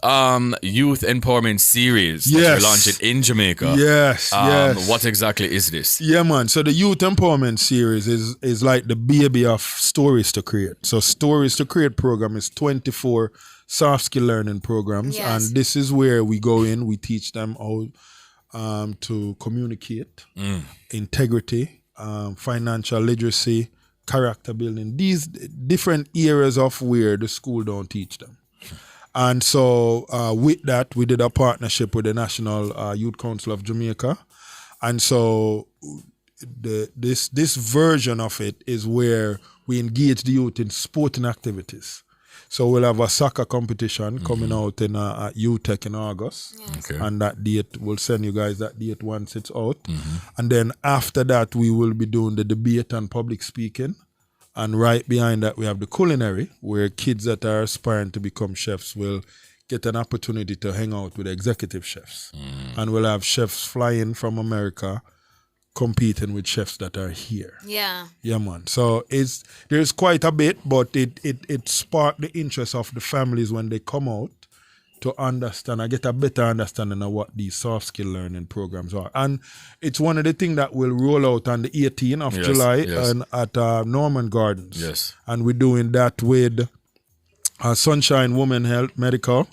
youth empowerment series that you're launching in Jamaica. Yes, yes. What exactly is this? Yeah, man. So the youth empowerment series is like the baby of Stories to Create. So Stories to Create program is 24 soft skill learning programs. Yes. And this is where we go in, we teach them how to communicate, integrity, financial literacy, character building, these different areas of where the school don't teach them. And so with that, we did a partnership with the National Youth Council of Jamaica. And so this version of it is where we engage the youth in sporting activities. So we'll have a soccer competition coming out in at UTech in August. Yes. Okay. And that date, we'll send you guys that date once it's out. And then after that, we will be doing the debate and public speaking. And right behind that, we have the culinary, where kids that are aspiring to become chefs will get an opportunity to hang out with executive chefs. And we'll have chefs flying from America competing with chefs that are here. Yeah. Yeah, man. So there's quite a bit, but it sparked the interest of the families when they come out to understand. I get a better understanding of what these soft skill learning programs are. And it's one of the things that will roll out on the 18th of July and at Norman Gardens. Yes. And we're doing that with Sunshine Women Health Medical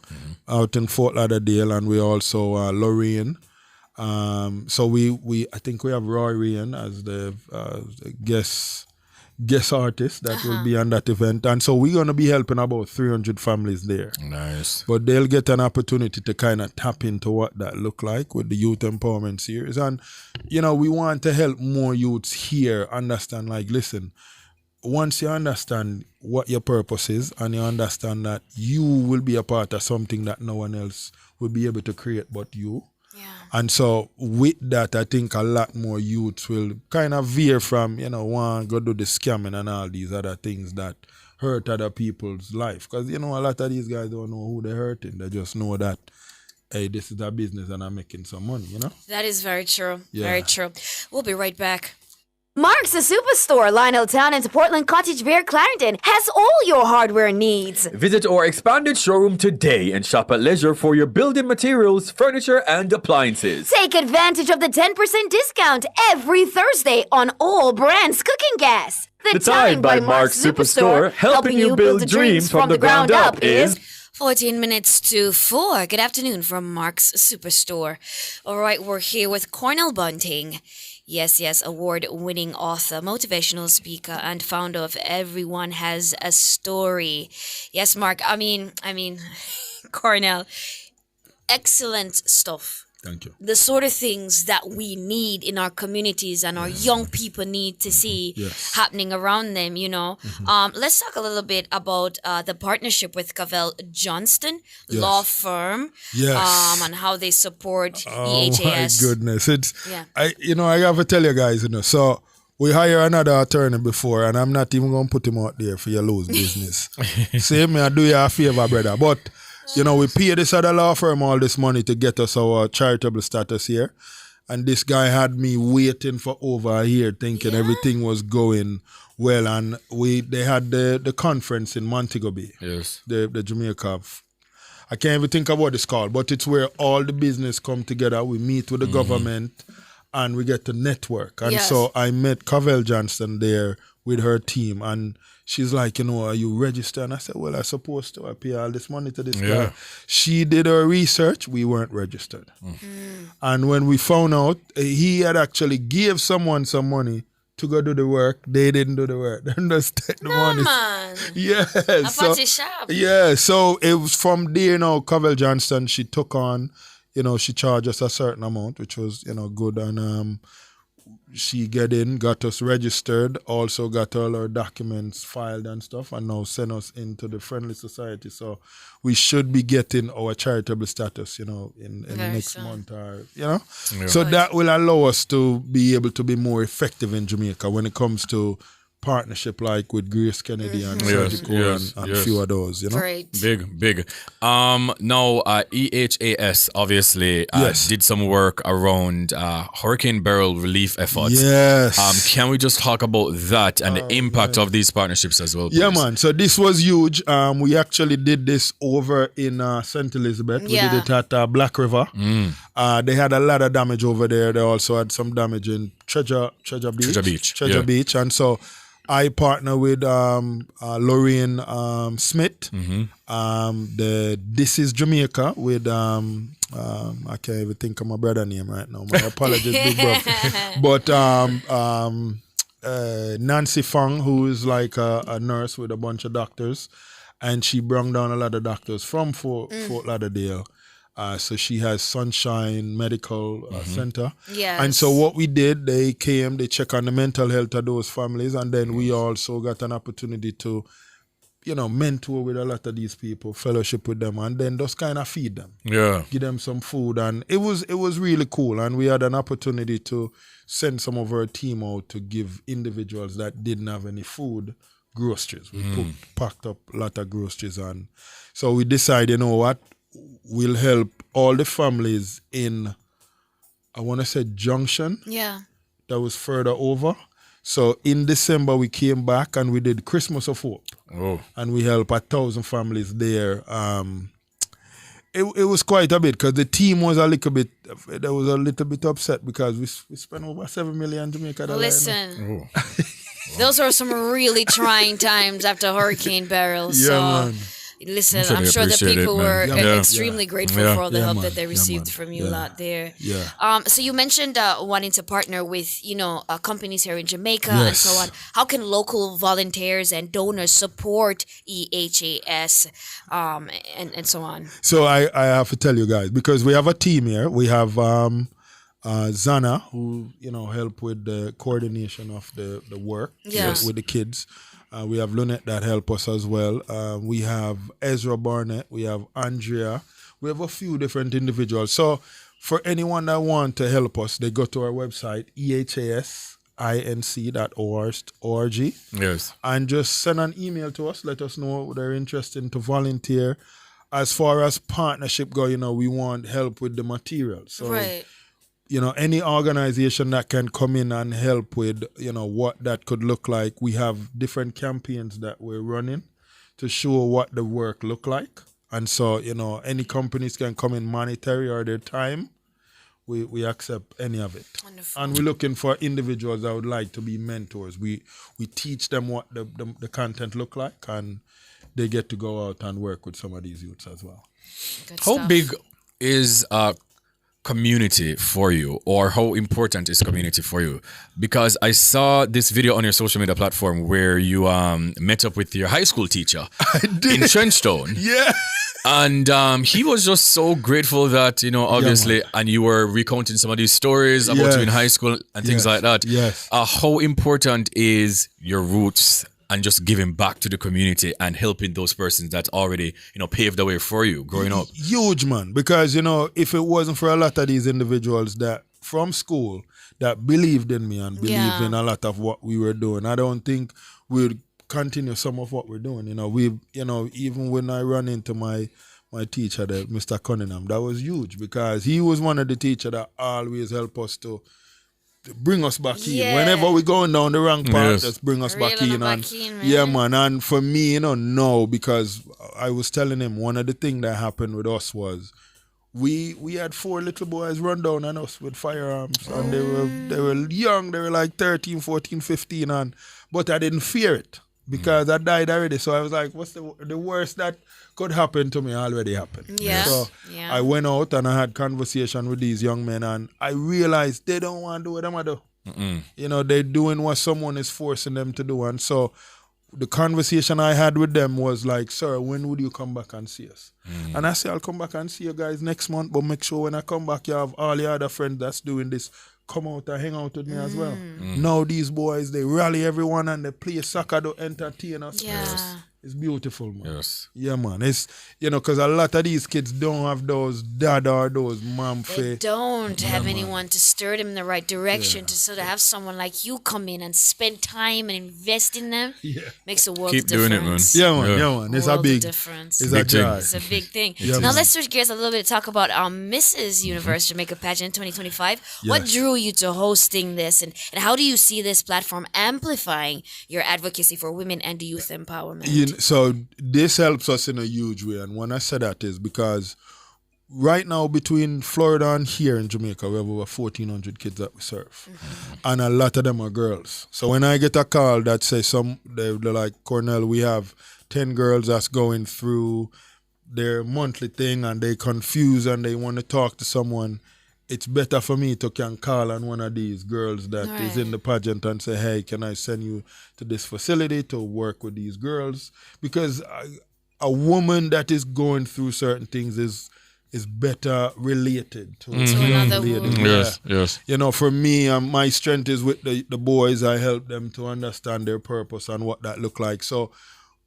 out in Fort Lauderdale, and we also Lorraine. So we I think we have Rory in as the guest artist that will be on that event, and so we're gonna be helping about 300 families there. Nice. But they'll get an opportunity to kind of tap into what that look like with the youth empowerment series, and you know we want to help more youths here understand. Like, listen, once you understand what your purpose is, and you understand that you will be a part of something that no one else will be able to create but you. And so with that, I think a lot more youths will kind of veer from, you know, want to go do the scamming and all these other things that hurt other people's life. Because, you know, a lot of these guys don't know who they're hurting. They just know that, hey, this is a business and I'm making some money, you know? That is very true. Yeah. Very true. We'll be right back. Mark's the Superstore, Lionel Town and Portland Cottage View, Clarendon, has all your hardware needs. Visit our expanded showroom today and shop at leisure for your building materials, furniture, and appliances. Take advantage of the 10% discount every Thursday on all brands cooking gas. The Time by Mark's Superstore, helping you build dreams from the ground up, is 14 minutes to 4. Good afternoon from Mark's Superstore. All right, we're here with Cornell Bunting. Yes, award-winning author, motivational speaker, and founder of Everyone Has a Story. Yes, Mark, I mean, Cornell, excellent stuff. Thank you. The sort of things that we need in our communities and our young people need to see happening around them, you know. Let's talk a little bit about the partnership with Cavell Johnston Law Firm and how they support EHAS. Oh my goodness. I have to tell you guys, you know, so we hire another attorney before, and I'm not even going to put him out there for your lose business. Say me, I do you a favor, brother. But you know, we pay this other law firm all this money to get us our charitable status here. And this guy had me waiting for over a year, thinking everything was going well. And they had the conference in Montego Bay. Yes. The Jamaica. I can't even think of what it's called, but it's where all the business come together. We meet with the government and we get to network. And so I met Cavell Johnston there with her team, and she's like, are you registered? And I said, well, I'm supposed to. I pay all this money to this guy. She did her research. We weren't registered. And when we found out, he had actually gave someone some money to go do the work. They didn't do the work. They just take the money. Man. Yeah. So it was from there, Cavell Johnston, she took on, she charged us a certain amount, which was, good. And she got us registered, also got all our documents filed and stuff, and now send us into the Friendly Society. So we should be getting our charitable status, in the next month, or So that will allow us to be able to be more effective in Jamaica when it comes to partnership like with Grace Kennedy and Surgical and a few of those, Great. Big. Now, EHAS obviously did some work around Hurricane Beryl relief efforts. Yes. Can we just talk about that and the impact of these partnerships as well, please? Yeah, man. So this was huge. We actually did this over in St. Elizabeth. We did it at Black River. They had a lot of damage over there. They also had some damage in Treasure Beach. And so I partner with Lorraine Smith. The This Is Jamaica with I can't even think of my brother's name right now. My apologies, big brother. But Nancy Fong, who is like a nurse with a bunch of doctors, and she brought down a lot of doctors from Fort Lauderdale. So she has Sunshine Medical Center. Yes. And so what we did, they came, they check on the mental health of those families, and then we also got an opportunity to, mentor with a lot of these people, fellowship with them, and then just kind of feed them. Yeah. Give them some food. And it was really cool. And we had an opportunity to send some of our team out to give individuals that didn't have any food groceries. We packed up a lot of groceries. And so we decided, you know what? We'll help all the families in, I want to say, Junction. Yeah. That was further over. So in December, we came back and we did Christmas of Hope. Oh. And we helped 1,000 families there. It was quite a bit because the team was a little bit upset because we spent over 7 million Jamaica dollars. Listen, those are some really trying times after Hurricane Beryl. Man. Listen, I'm sure the people were extremely grateful for all the help that they received from you out there. Yeah. So you mentioned wanting to partner with, companies here in Jamaica and so on. How can local volunteers and donors support EHAS and so on? So I have to tell you guys, because we have a team here. We have Zana, who, help with the coordination of the work with the kids. We have Lynette that help us as well. We have Ezra Barnett. We have Andrea. We have a few different individuals. So for anyone that want to help us, they go to our website, ehasinc.org. Yes. And just send an email to us. Let us know they're interested to volunteer. As far as partnership go, we want help with the material. So, any organization that can come in and help with, what that could look like. We have different campaigns that we're running to show what the work look like. And so, any companies can come in monetary or their time. We accept any of it. Wonderful. And we're looking for individuals that would like to be mentors. We teach them what the content look like, and they get to go out and work with some of these youths as well. How big is community for you, or how important is community for you? Because I saw this video on your social media platform where you met up with your high school teacher in Trenchtown. Yeah. And he was just so grateful that, obviously, and you were recounting some of these stories about you in high school and things like that. Yes. How important is your roots and just giving back to the community and helping those persons that already, paved the way for you growing up? Huge, man. Because, if it wasn't for a lot of these individuals that from school that believed in me and believed in a lot of what we were doing, I don't think we'd continue some of what we're doing. We've, even when I run into my my teacher, Mr. Cunningham, that was huge because he was one of the teachers that always helped us to bring us back in. Whenever we going down the wrong path, just bring us back in. Yeah, man. And for me, no, because I was telling him one of the things that happened with us was we had 4 little boys run down on us with firearms, and they were young. They were like 13, 14, 15, but I didn't fear it because I died already. So I was like, what's the worst that could happen to me already happened. Yeah. So I went out and I had conversation with these young men, and I realized they don't want to do what I'm do. They're doing what someone is forcing them to do. And so the conversation I had with them was like, sir, when would you come back and see us? And I say, I'll come back and see you guys next month, but make sure when I come back, you have all your other friends that's doing this come out and hang out with me as well. Now these boys, they rally everyone and they play soccer to entertain us. Yeah. It's beautiful, man. Yes. Yeah, man. It's, because a lot of these kids don't have those dad or those mom. They don't have anyone to stir them in the right direction, to sort of have someone like you come in and spend time and invest in them. Makes a world of difference. Keep doing it, man. Yeah, man. It's a big difference. It's a joy. It's a big thing. Yeah, now man. let's switch gears a little bit to talk about Mrs. Universe Jamaica Pageant 2025. What drew you to hosting this, and how do you see this platform amplifying your advocacy for women and youth empowerment? So this helps us in a huge way, and when I say that is because right now between Florida and here in Jamaica, we have over 1,400 kids that we serve, and a lot of them are girls. So when I get a call that says they're like, Cornell, we have 10 girls that's going through their monthly thing and they confused and they want to talk to someone, it's better for me to can call on one of these girls that is in the pageant and say, hey, can I send you to this facility to work with these girls? Because a woman that is going through certain things is better related to another woman. Yes. For me, my strength is with the boys. I help them to understand their purpose and what that look like. So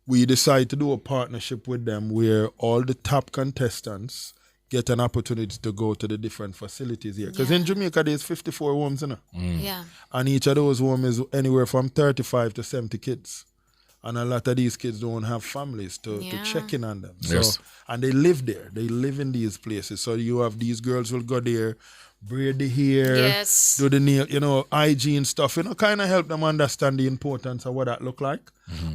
we decided to do a partnership with them where all the top contestants get an opportunity to go to the different facilities here. Because in Jamaica, there's 54 homes, Yeah. And each of those homes is anywhere from 35 to 70 kids. And a lot of these kids don't have families to check in on them. So, and they live there. They live in these places. So you have these girls who will go there, braid the hair, do the nail, hygiene stuff, kind of help them understand the importance of what that look like.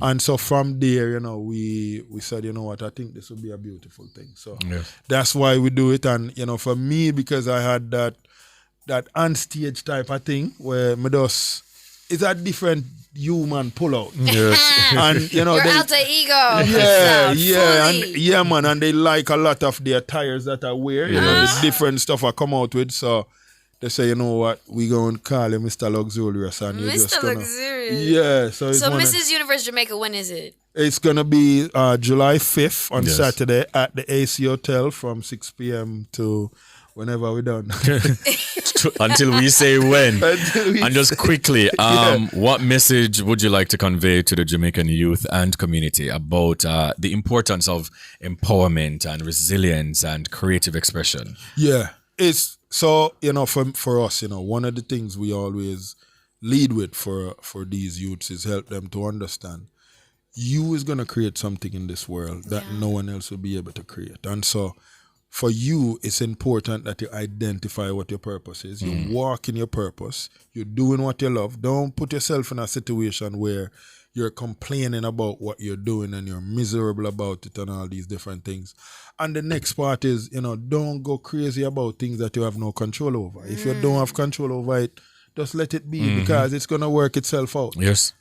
And so from there, we said, I think this would be a beautiful thing. So that's why we do it. And, for me, because I had that on-stage type of thing where it's a different human pull out. And, your alter ego. Man. And they like a lot of the attires that I wear, the different stuff I come out with. So they say, you know what, we going to call him Mr. Luxurious. And you're just gonna, Luxurious. Yeah. So Mrs. Universe Jamaica, when is it? It's going to be July 5th on Saturday at the AC Hotel from 6 p.m. to whenever we're done. Until we say when. And just quickly, what message would you like to convey to the Jamaican youth and community about the importance of empowerment and resilience and creative expression? Yeah. It's so, for us, one of the things we always lead with for these youths is help them to understand you is going to create something in this world that no one else will be able to create. And so for you, it's important that you identify what your purpose is. You walk in your purpose. You're doing what you love. Don't put yourself in a situation where you're complaining about what you're doing and you're miserable about it and all these different things. And the next part is, don't go crazy about things that you have no control over. If you don't have control over it, just let it be because it's going to work itself out. Yes.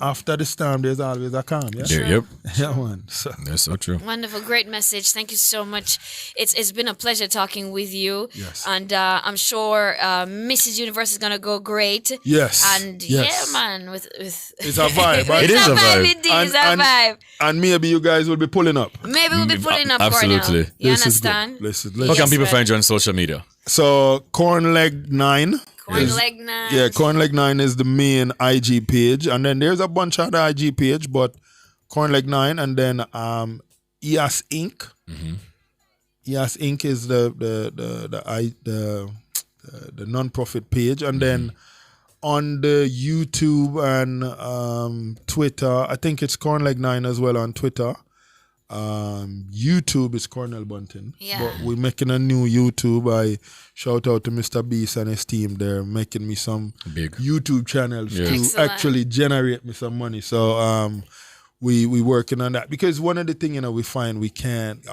After the storm, there's always a calm. Yeah, Yep. Yeah, man. So. That's so true. Wonderful. Great message. Thank you so much. It's been a pleasure talking with you. Yes. And I'm sure Mrs. Universe is going to go great. Yes. And yes. Man, with it's a vibe. It is a vibe. Indeed, it's a vibe. And maybe you guys will be pulling up. Maybe we'll be pulling up, absolutely. Cornell. You understand? Listen. How can people find you on social media? So, Cornleg9. Cornleg9. Yeah, Cornleg9 is the main IG page. And then there's a bunch of other IG page, but Cornleg9 and then EAS Inc. EAS Inc. is the non-profit page. And then on the YouTube and Twitter, I think it's Cornleg9 as well on Twitter. YouTube is Cornell Bunting. Yeah. But we're making a new YouTube. I shout out to Mr. Beast and his team. They're making me some big YouTube channels to Excellent. actually generate me some money. So we working on that. Because one of the things, we find we can't,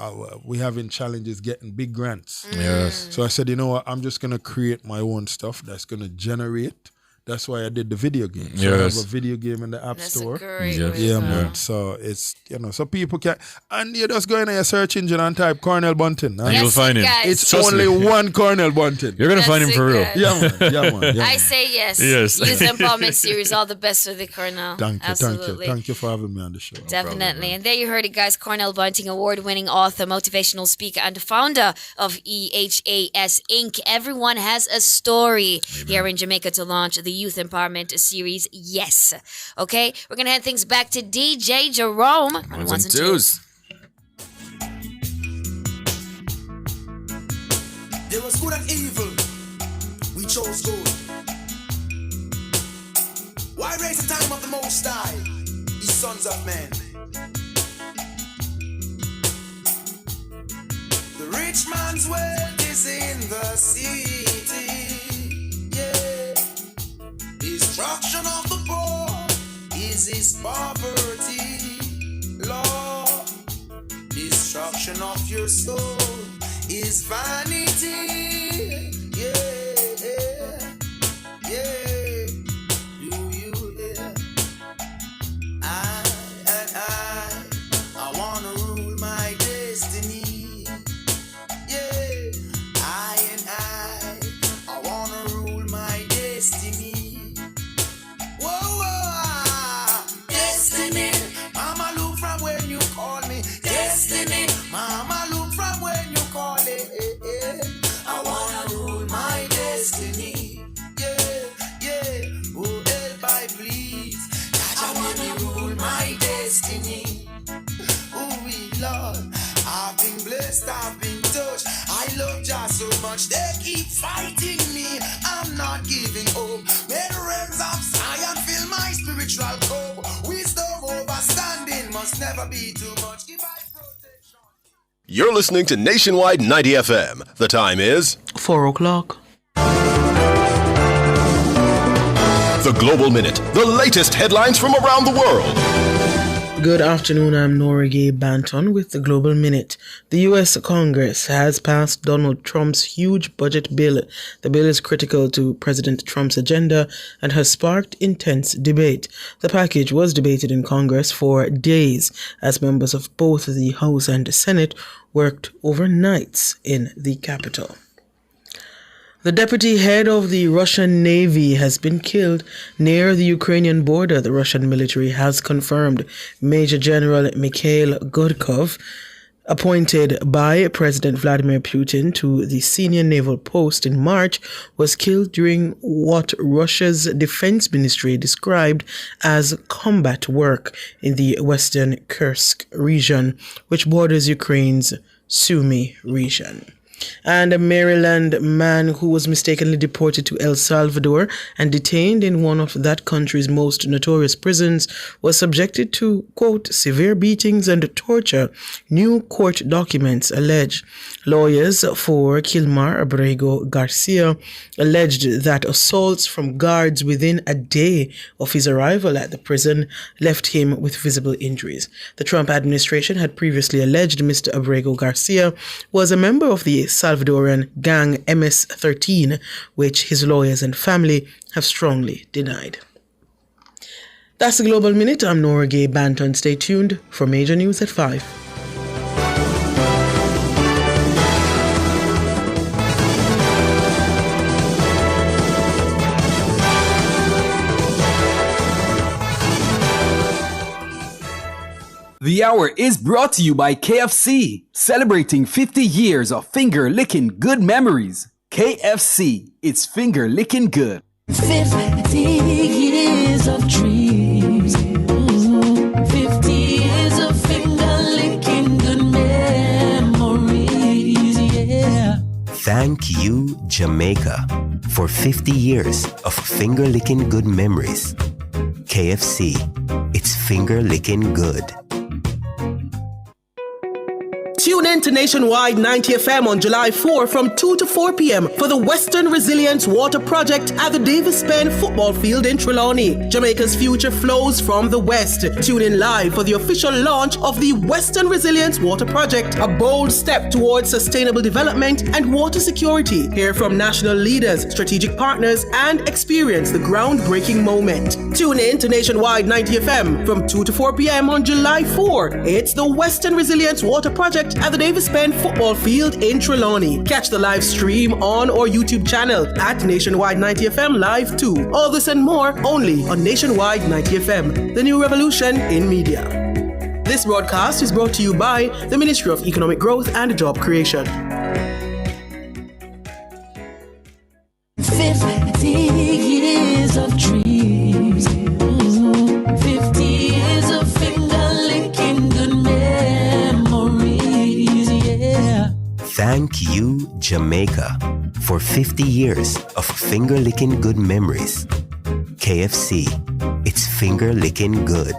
we having challenges getting big grants. Yes. So I said, you know what, I'm just going to create my own stuff that's going to generate. That's why I did the video game. So I have a video game in the App Store. Yeah, man. So it's, so people can, and you just go in your search engine and type Cornell Bunting. And you'll find him. It's only one Cornell Bunting. You're going to find him for real. Yeah, man. I say yes. Yes. Youth Empowerment Series, all the best for the Cornell. Thank you for having me on the show. Definitely. And there you heard it, guys. Cornell Bunting, award-winning author, motivational speaker, and founder of EHAS Inc. Everyone has a story here in Jamaica to launch the Youth Empowerment Series. Yes. Okay? We're going to hand things back to DJ Jerome. Ones and twos. There was good and evil. We chose good. Why raise the time of the Most High, ye sons of men? The rich man's wealth is in the city. Yeah. Destruction of the poor is his poverty. Lord, destruction of your soul is vanity. Yeah, yeah. Do you hear? I wanna rule my destiny. Yeah, I wanna rule my destiny. Whoa, destiny. Mama, look from when you call me. Destiny. Mama, look from when you call it. I wanna rule my destiny. Yeah, yeah. Oh, help I please. I wanna rule my destiny. Oh, we Lord, I've been blessed, I've been touched. I love Jah so much, they keep fighting me. I'm not giving up. May the realms of Zion fill my spiritual cup. Wisdom overstanding must never be too much. Give I protection. You're listening to Nationwide 90 FM. The time is 4 o'clock. The Global Minute, the latest headlines from around the world. Good afternoon, I'm Nora Gay Banton with the Global Minute. The U.S. Congress has passed Donald Trump's huge budget bill. The bill is critical to President Trump's agenda and has sparked intense debate. The package was debated in Congress for days as members of both the House and the Senate worked overnights in the Capitol. The deputy head of the Russian Navy has been killed near the Ukrainian border, the Russian military has confirmed. Major General Mikhail Gudkov, appointed by President Vladimir Putin to the senior naval post in March, was killed during what Russia's defense ministry described as combat work in the western Kursk region, which borders Ukraine's Sumy region. And a Maryland man who was mistakenly deported to El Salvador and detained in one of that country's most notorious prisons was subjected to, quote, severe beatings and torture, new court documents allege. Lawyers for Kilmar Abrego Garcia alleged that assaults from guards within a day of his arrival at the prison left him with visible injuries. The Trump administration had previously alleged Mr. Abrego Garcia was a member of the Salvadoran gang MS-13, which his lawyers and family have strongly denied. That's the Global Minute. I'm Nora Gay Banton. Stay tuned for major news at 5. The hour is brought to you by KFC, celebrating 50 years of finger-licking good memories. KFC, it's finger-licking good. 50 years of dreams. 50 years of finger-licking good memories, yeah. Thank you, Jamaica, for 50 years of finger-licking good memories. KFC, it's finger-licking good. Tune in to Nationwide 90 FM on July 4 from 2 to 4 p.m. for the Western Resilience Water Project at the Davis Penn Football Field in Trelawney. Jamaica's future flows from the West. Tune in live for the official launch of the Western Resilience Water Project, a bold step towards sustainable development and water security. Hear from national leaders, strategic partners, and experience the groundbreaking moment. Tune in to Nationwide 90 FM from 2 to 4 p.m. on July 4. It's the Western Resilience Water Project at the Davis Penn Football Field in Trelawney. Catch the live stream on our YouTube channel at Nationwide 90 FM Live 2. All this and more only on Nationwide 90 FM, the new revolution in media. This broadcast is brought to you by the Ministry of Economic Growth and Job Creation. 50 years of dreams. 50 years of finger-licking good memories, yeah. Thank you, Jamaica, for 50 years of finger-licking good memories. KFC, it's finger-licking good.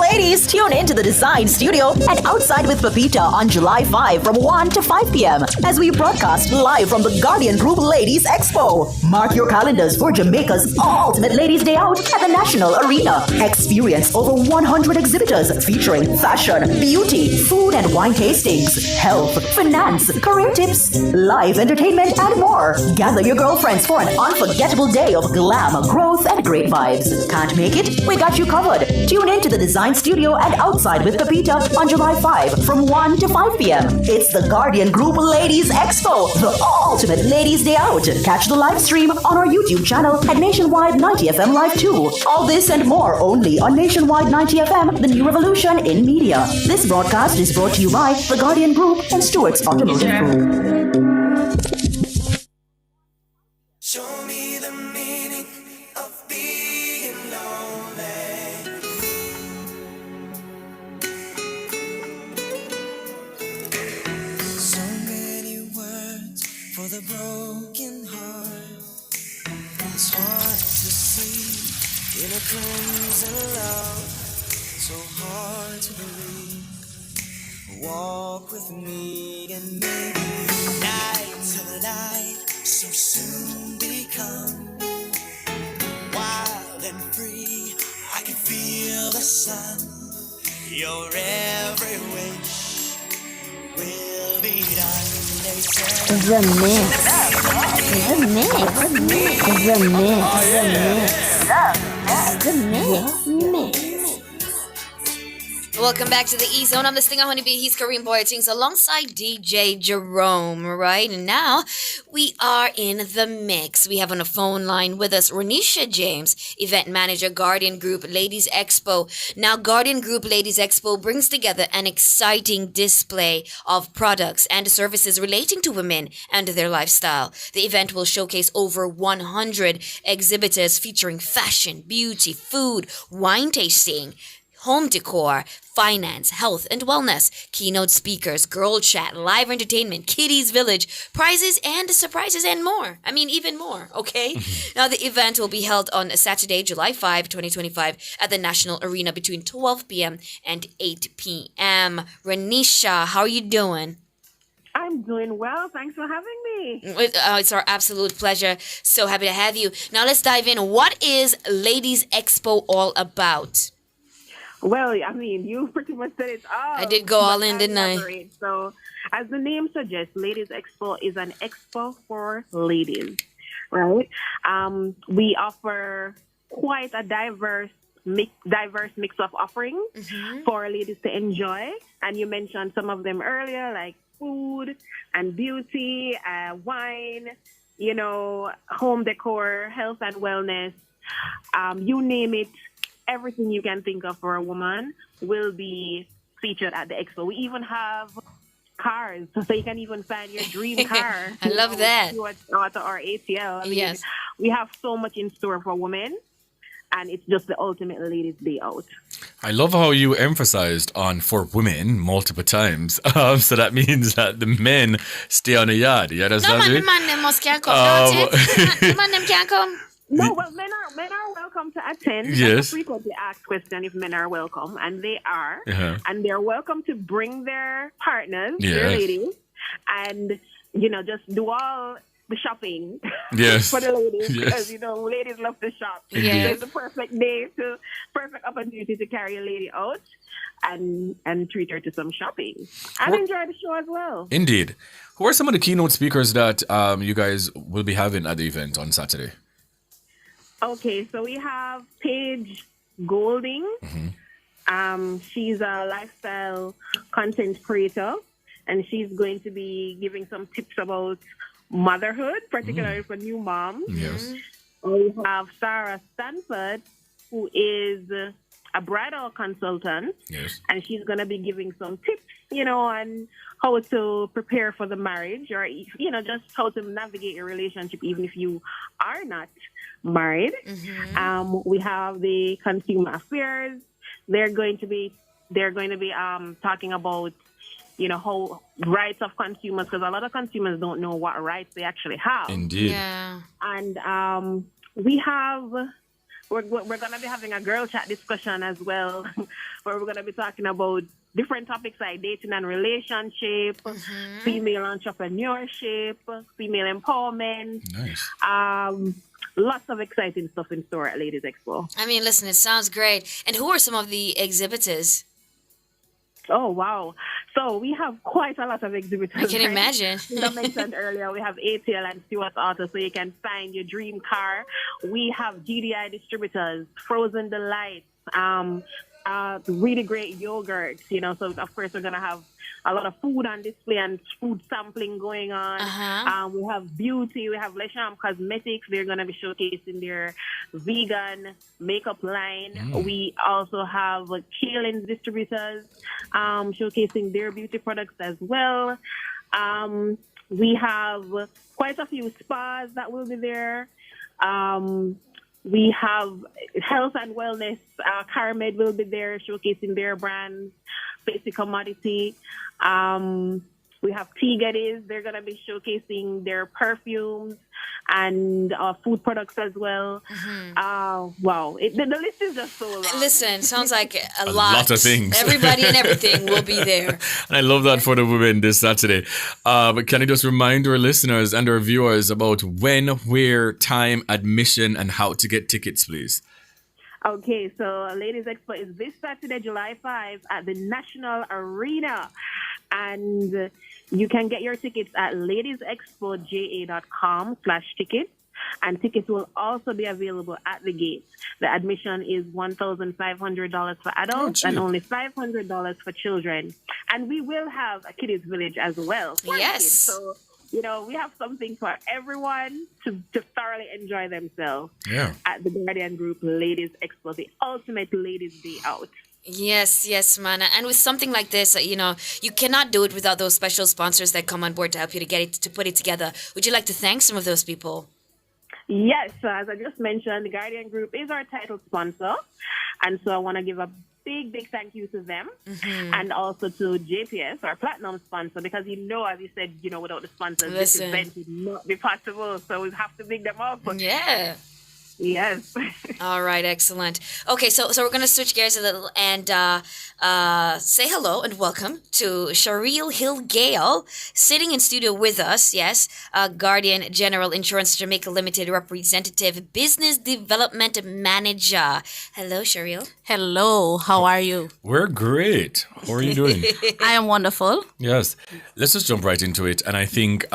Ladies, tune in to the Design Studio and Outside with Pepita on July 5 from 1 to 5 p.m. as we broadcast live from the Guardian Group Ladies Expo. Mark your calendars for Jamaica's ultimate Ladies' Day Out at the National Arena. Experience over 100 exhibitors featuring fashion, beauty, food and wine tastings, health, finance, career tips, live entertainment, and more. Gather your girlfriends for an unforgettable day of glam, growth, and great vibes. Can't make it? We got you covered. Tune in to the Design Studio and Outside with Pepita on July 5 from 1 to 5 p.m. It's the Guardian Group Ladies Expo, the ultimate Ladies' Day Out. Catch the live stream on our YouTube channel at Nationwide 90 FM Live 2. All this and more only on Nationwide 90 FM, the new revolution in media. This broadcast is brought to you by the Guardian Group and Stewart's Automotive Group. Show me the meaning of being lonely. So many words for the broken heart. It's hard to see in a crimson love. So hard to believe. Walk with me and maybe night till night so soon become wild and free. I can feel the sun. Your every wish will be done. They say The mix. Welcome back to the E-Zone. I'm the Stinger Honeybee. He's Kareem Boyatings alongside DJ Jerome, right? And now we are in the mix. We have on the phone line with us Renisha James, event manager, Guardian Group Ladies Expo. Now, Guardian Group Ladies Expo brings together an exciting display of products and services relating to women and their lifestyle. The event will showcase over 100 exhibitors featuring fashion, beauty, food, wine tasting, home decor, finance, health and wellness, keynote speakers, girl chat, live entertainment, kiddies village, prizes and surprises and more. I mean, even more, okay? Now, the event will be held on Saturday, July 5, 2025 at the National Arena between 12 p.m. and 8 p.m. Renisha, how are you doing? I'm doing well. Thanks for having me. It's our absolute pleasure. So happy to have you. Now, let's dive in. What is Ladies Expo all about? Well, I mean, you pretty much said it all. I did go all in, didn't I? So, as the name suggests, Ladies Expo is an expo for ladies, right? We offer quite a diverse mix of offerings for ladies to enjoy. And you mentioned some of them earlier, like food and beauty, wine, home decor, health and wellness, you name it. Everything you can think of for a woman will be featured at the expo. We even have cars, so you can even find your dream car. I love that. Or ATL. I mean, yes. We have so much in store for women, and it's just the ultimate ladies' day out. I love how you emphasized on for women multiple times. So that means that the men stay on the yard. Yeah, that's no, man, the man them must can't come. The man them can't come. No, well, men are welcome to attend. Yes. That's a frequently asked question if men are welcome, and they are. Uh-huh. And they're welcome to bring their partners, Yes. their ladies, and just do all the shopping Yes. for the ladies Yes. because ladies love to shop. Indeed. So it's the perfect opportunity to carry a lady out and treat her to some shopping and enjoy the show as well. Indeed. Who are some of the keynote speakers that you guys will be having at the event on Saturday? Okay, so we have Paige Golding. She's a lifestyle content creator, and she's going to be giving some tips about motherhood, particularly for new moms. Yes. We have Sarah Stanford, who is a bridal consultant, Yes. and she's going to be giving some tips, on how to prepare for the marriage, or just how to navigate your relationship, even if you are not married. We have the consumer affairs. They're going to be talking about how rights of consumers, because a lot of consumers don't know what rights they actually have. Indeed. Yeah. And we're going to be having a girl chat discussion as well, where we're going to be talking about different topics like dating and relationship, female entrepreneurship, female empowerment. Nice. Lots of exciting stuff in store at Ladies Expo. I mean, listen, it sounds great. And who are some of the exhibitors? Oh, wow. So we have quite a lot of exhibitors. I can imagine. I mentioned earlier, we have ATL and Stewart Auto, so you can find your dream car. We have GDI distributors, Frozen Delights, really great yogurts, so of course we're going to have a lot of food on display and food sampling going on. We have beauty, we have Lesham Cosmetics. They're going to be showcasing their vegan makeup line. We also have Kaelin's distributors showcasing their beauty products as well. We have quite a few spas that will be there. We have health and wellness. CarMed will be there showcasing their brands, Basic Commodity. We have Tea Geddes. They're going to be showcasing their perfumes and food products as well. Wow. The list is just so long. Listen, sounds like a lot. lot of things. Everybody and everything will be there. And I love that for the women this Saturday. But can you just remind our listeners and our viewers about when, where, time, admission, and how to get tickets, please? Okay, so Ladies Expo is this Saturday, July 5 at the National Arena. And you can get your tickets at ladiesexpoja.com/tickets. And tickets will also be available at the gate. The admission is $1,500 for adults and only $500 for children. And we will have a kiddies village as well. Yes. Kids. So, we have something for everyone to thoroughly enjoy themselves at the Guardian Group Ladies Expo, the ultimate ladies' day out. Yes, man. And with something like this, you cannot do it without those special sponsors that come on board to help you to put it together. Would you like to thank some of those people? Yes, as I just mentioned, the Guardian Group is our title sponsor. And so I want to give a big thank you to them and also to JPS, our platinum sponsor, because as you said, without the sponsors, this event would not be possible. So we have to big them up. Yeah. Yes. All right, excellent. Okay, so we're going to switch gears a little and say hello and welcome to Shareel Hill Gale, sitting in studio with us, yes, Guardian General Insurance Jamaica Limited Representative Business Development Manager. Hello, Shareel. Hello, how are you? We're great. How are you doing? I am wonderful. Yes. Let's just jump right into it. And I think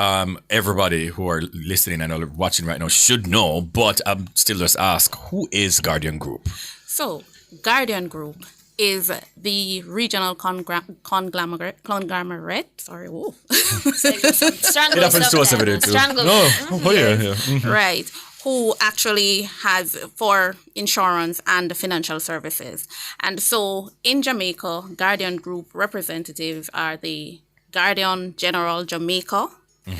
everybody who are listening and are watching right now should know, but I'm still just ask, who is Guardian Group? So, Guardian Group is the regional conglomerate. Sorry, whoa. Strangle it happens to us every day too. No, yeah. Mm-hmm. Right. Who actually has for insurance and financial services. And so in Jamaica, Guardian Group representatives are the Guardian General Jamaica,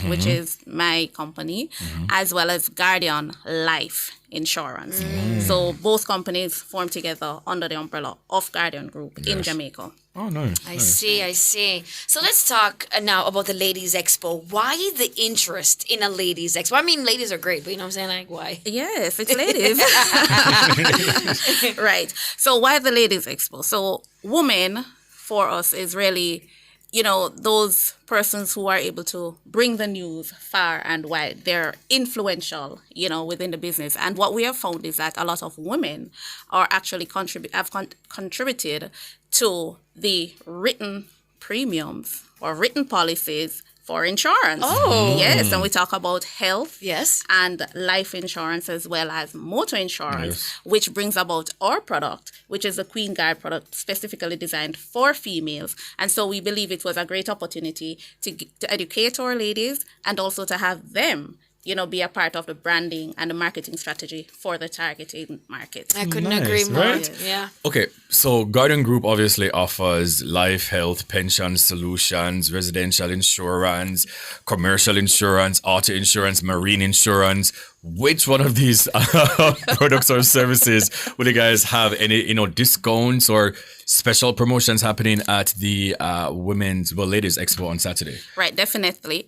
which is my company, as well as Guardian Life Insurance. So both companies form together under the umbrella of Guardian Group in Jamaica. Oh, nice. I see. So let's talk now about the Ladies Expo. Why the interest in a Ladies Expo? I mean, ladies are great, but you know what I'm saying? Like, why? Yes, it's ladies. Right. So why the Ladies Expo? So women for us is really, those persons who are able to bring the news far and wide. They're influential, within the business. And what we have found is that a lot of women are actually contributed to the written premiums or written policies for insurance. Oh. Yes, and we talk about health. Yes. And life insurance as well as motor insurance, which brings about our product, which is the Queen Guard product specifically designed for females. And so we believe it was a great opportunity to educate our ladies and also to have them be a part of the branding and the marketing strategy for the targeting market. I couldn't agree more. Right? Yeah. Okay, so Guardian Group obviously offers life, health, pension solutions, residential insurance, commercial insurance, auto insurance, marine insurance. Which one of these products or services will you guys have any, discounts or special promotions happening at the Ladies Expo on Saturday? Right, definitely.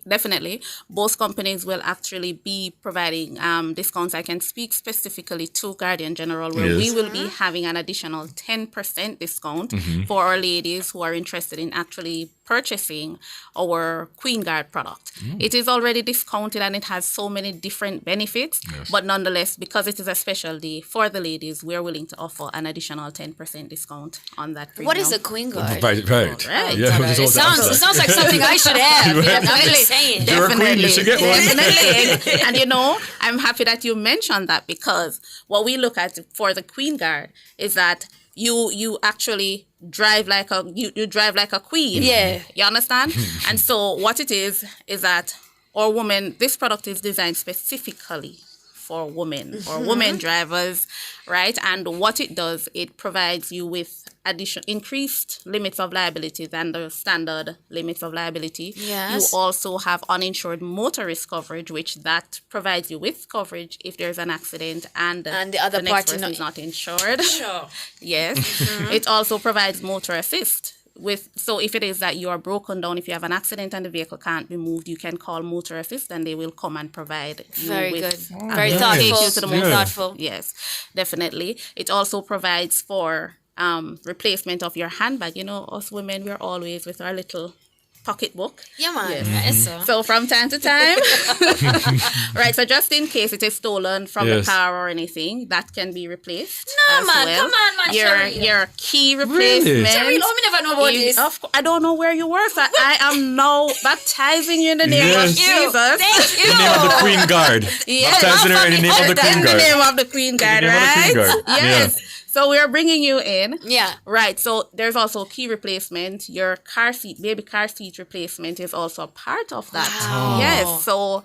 Both companies will actually be providing discounts. I can speak specifically to Guardian General, where we will be having an additional 10% discount for our ladies who are interested in actually purchasing our Queen Guard product. It is already discounted and it has so many different benefits, but nonetheless, because it is a special day for the ladies, we're willing to offer an additional 10% discount on that premium. What is a Queen Guard? Right. Right. Yeah, it sounds like something I should have. Right. I'm just saying. You're a queen, you should get one. Definitely. And I'm happy that you mentioned that, because what we look at for the Queen Guard is that you actually drive like a queen. Yeah. You understand? And so what it is that our women, this product is designed specifically for women or women drivers, right? And what it does, it provides you with increased limits of liability than the standard limits of liability. Yes. You also have uninsured motorist coverage, which that provides you with coverage if there's an accident and the other next party person is not insured. Sure. Yes. It also provides motor assist. So if it is that you are broken down, if you have an accident and the vehicle can't be moved, you can call motor assist and they will come and provide you Very with good. Very thoughtful. take you to the Very most thoughtful. Yes, definitely. It also provides for replacement of your handbag. Us women, we're always with our little pocketbook. Yeah, man. Yes. Yes, So from time to time, right, so just in case it is stolen from the car or anything, that can be replaced. No, as man. well. Come on, man. Your key replacement. Cheryl, me never know about this. I don't know where you work, so I am now baptizing you in the name of Jesus. Thank you. The name of the Queen Guard. Yes. Baptizing her in the name of the Queen In Guard. the name of the Queen Guard, In the name of the right? Queen Guard. Yes. So we are bringing you in. Yeah. Right. So there's also key replacement. Your baby car seat replacement is also a part of that. Wow. Yes. So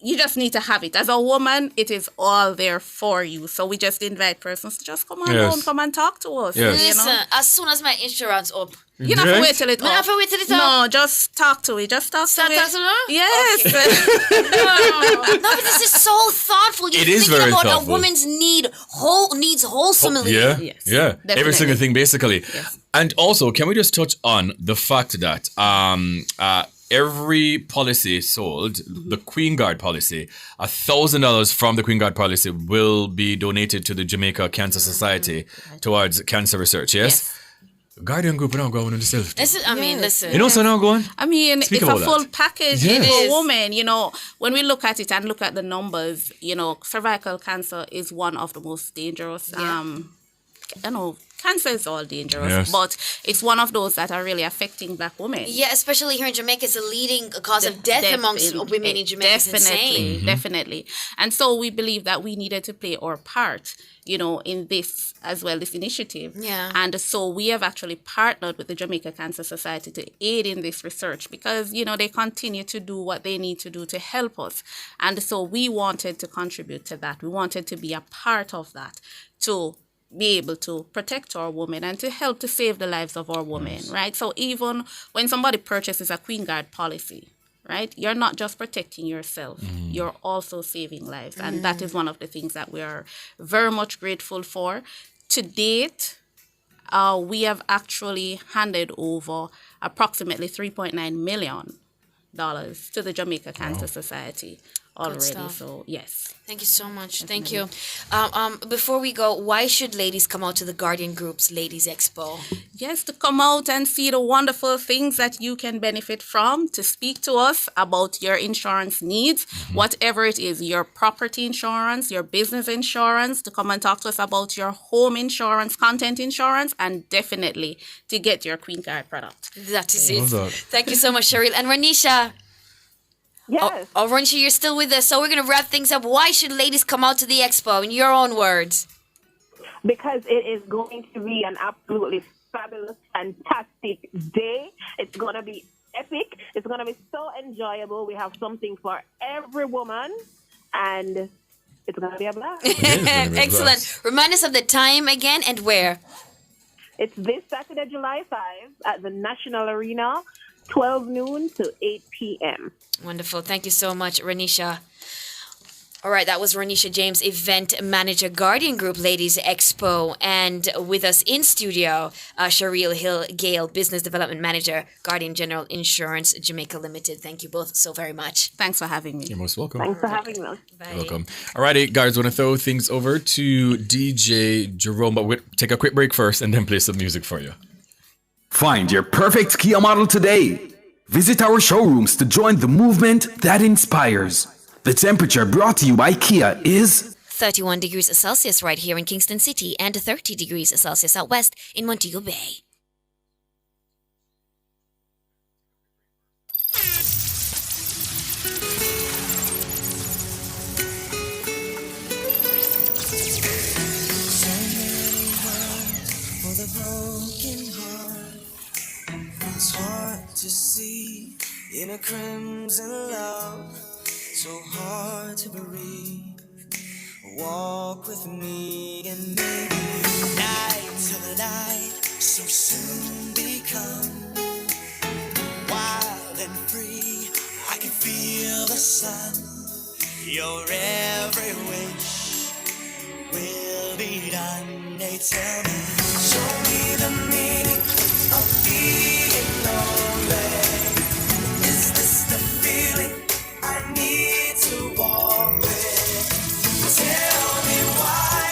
you just need to have it. As a woman, it is all there for you. So we just invite persons to just come on down, come and talk to us. Yes. Listen, as soon as my insurance up. You don't have to wait till it You don't have to wait till it's up? No, just talk to it. Just talk to it. Talk to her? Yes. Okay. No, but this is so thoughtful. You're It is thinking very about thoughtful. a woman's needs wholesomely. Yeah, Yes. yeah. Every Definitely. single thing, basically. Yes. And also, can we just touch on the fact that every policy sold, the Queen Guard policy, $1,000 from the Queen Guard policy will be donated to the Jamaica Cancer Society towards cancer research, yes? Guardian Group now going on itself. Listen. You know, so now going? I mean, Speak it's a about full that. package Yes. for women. When we look at it and look at the numbers, cervical cancer is one of the most dangerous. Cancer is all dangerous, Yes. but it's one of those that are really affecting Black women. Yeah, especially here in Jamaica, it's a leading cause of death amongst women in Jamaica. It's insane. Definitely. And so we believe that we needed to play our part, in this as well, this initiative. Yeah. And so we have actually partnered with the Jamaica Cancer Society to aid in this research because, they continue to do what they need to do to help us. And so we wanted to contribute to that. We wanted to be a part of that to be able to protect our women and to help to save the lives of our women, right? So even when somebody purchases a Queen Guard policy, right? You're not just protecting yourself, you're also saving lives. And that is one of the things that we are very much grateful for. To date, we have actually handed over approximately $3.9 million to the Jamaica Cancer Society already. So, yes. Thank you so much. Thank you. Before we go, why should ladies come out to the Guardian Group's Ladies Expo? Yes, to come out and see the wonderful things that you can benefit from, to speak to us about your insurance needs, whatever it is, your property insurance, your business insurance, to come and talk to us about your home insurance, content insurance, and definitely to get your Queen Card product. That is it. Thank you so much, Cheryl. And Renisha. Yes. Oh, Renisha, you're still with us. So we're going to wrap things up. Why should ladies come out to the expo, in your own words? Because it is going to be an absolutely fabulous, fantastic day. It's going to be epic. It's going to be so enjoyable. We have something for every woman, and it's going to be a blast. Excellent. Remind us of the time again and where. It's this Saturday, July 5 at the National Arena, 12 noon to 8 p.m. Wonderful. Thank you so much, Renisha. All right, that was Renisha James, event manager, Guardian Group Ladies Expo. And with us in studio, Cheryl Hill Gale, business development manager, Guardian General Insurance Jamaica Limited. Thank you both so very much. Thanks for having me. You're most welcome. Thanks for having me. Bye. You're welcome. All righty, guys, want to throw things over to DJ Jerome, but we'll take a quick break first and then play some music for you. Find your perfect Kia model today. Visit our showrooms to join the movement that inspires. The temperature brought to you by Kia is 31 degrees Celsius right here in Kingston City and 30 degrees Celsius out west in Montego Bay. For the broken heart, it's hard to see in a crimson love, so hard to breathe. Walk with me and maybe night till the light so soon become wild and free. I can feel the sun. Your every wish will be done. They tell me, show me the meaning of being lonely. Is this the feeling I need to walk with? Tell me why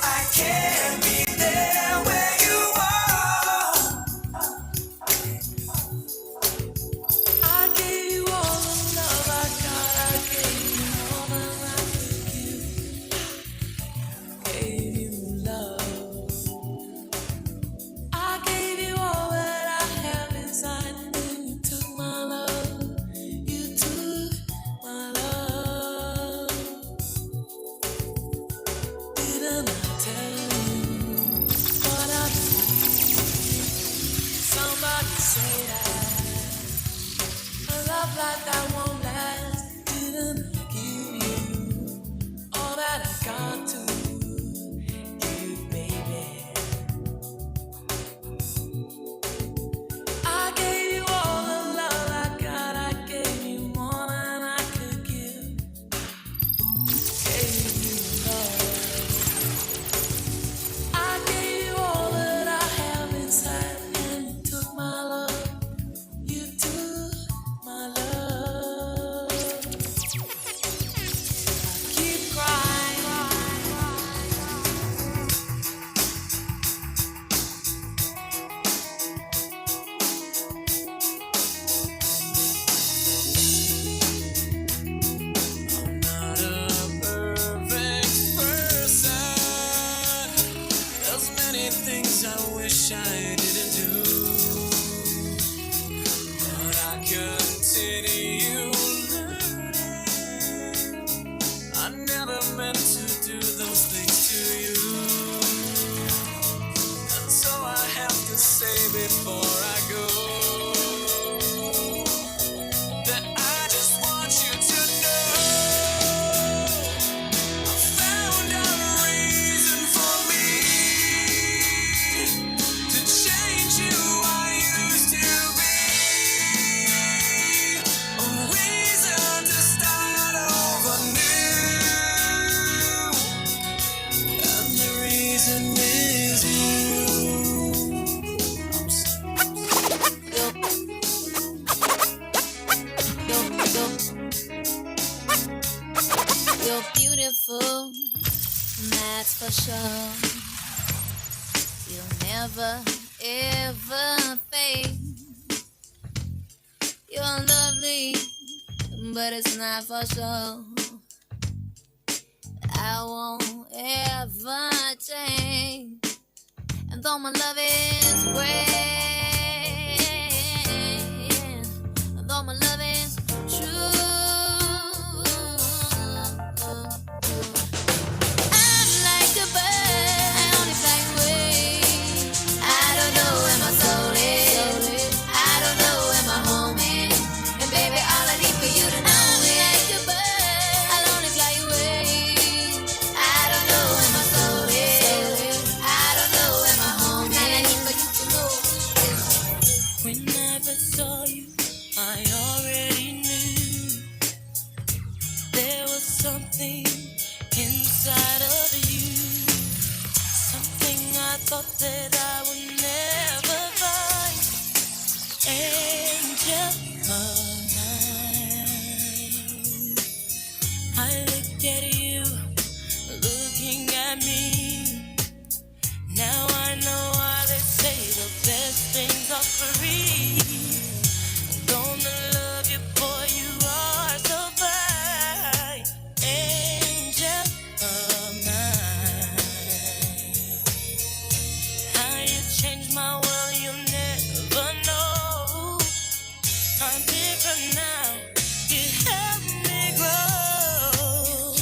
I can't be there where you are. I gave you all the love I got. I gave you all that I could give. Gave you love. I gave you all that I have inside. And you took my love. You took my love. Didn't I tell you what I believe? Somebody say that a love like that won't last. Didn't I give you all that I got to you, baby? I gave you all the love I got. I gave you more than I could give. Gave you love. I gave you all that I have inside, and you took my love. You took my love. I keep crying. I'm not a perfect person. There's many things I wish I didn't do, but I continue learning. I never meant to do those things to you, and so I have to say before I go that I just want you to know I found a reason for me to change you for sure. You'll never, ever fade. You're lovely, but it's not for sure. I won't ever change. And though my love is great, and though my love is true, I'm like a bird, I only fly away. I don't know where my soul is, I don't know where my home is. And baby, all I need for you to know is like a bird, I'll only fly away. I don't know where my soul is, I don't know where my home is. All I need for you to know is when I first saw you, I already knew there was something inside of you, something I thought that I would never find. Angel of mine, I look at you, looking at me. Now I know why they say the best things are free. I'm gonna love you, boy, you are so fine. Angel of mine, how you changed my world, you'll never know. I'm different now, you help me grow.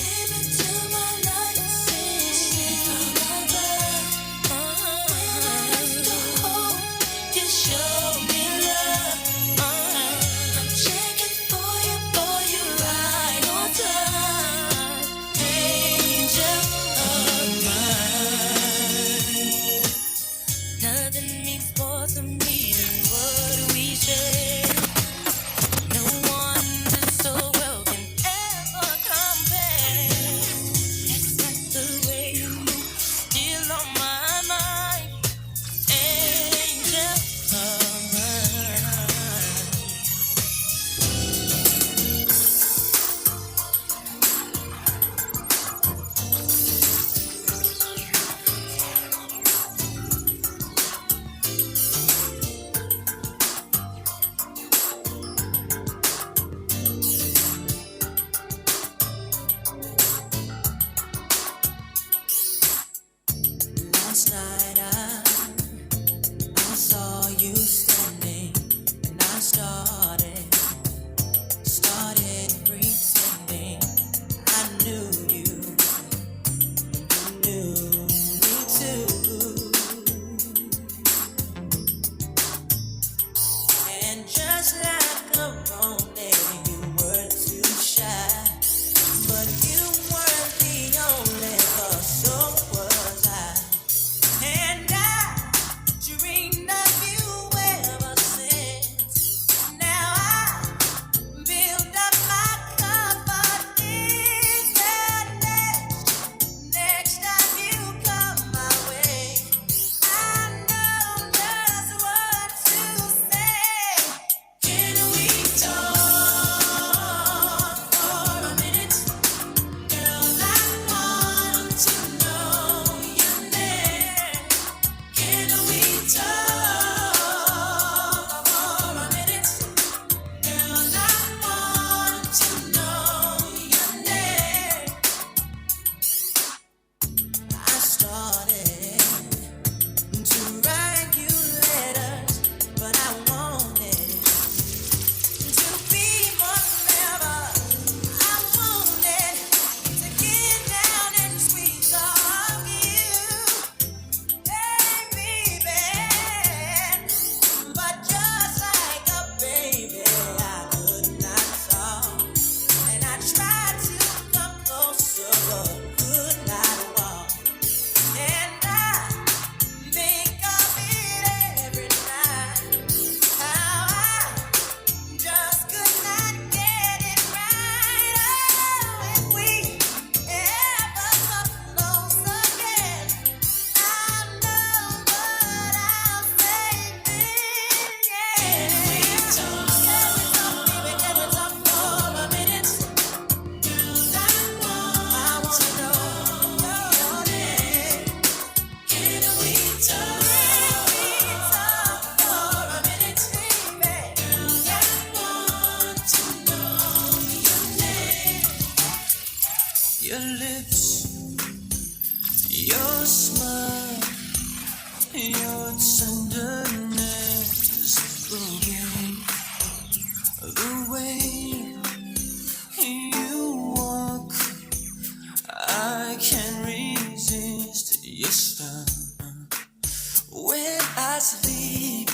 When I sleep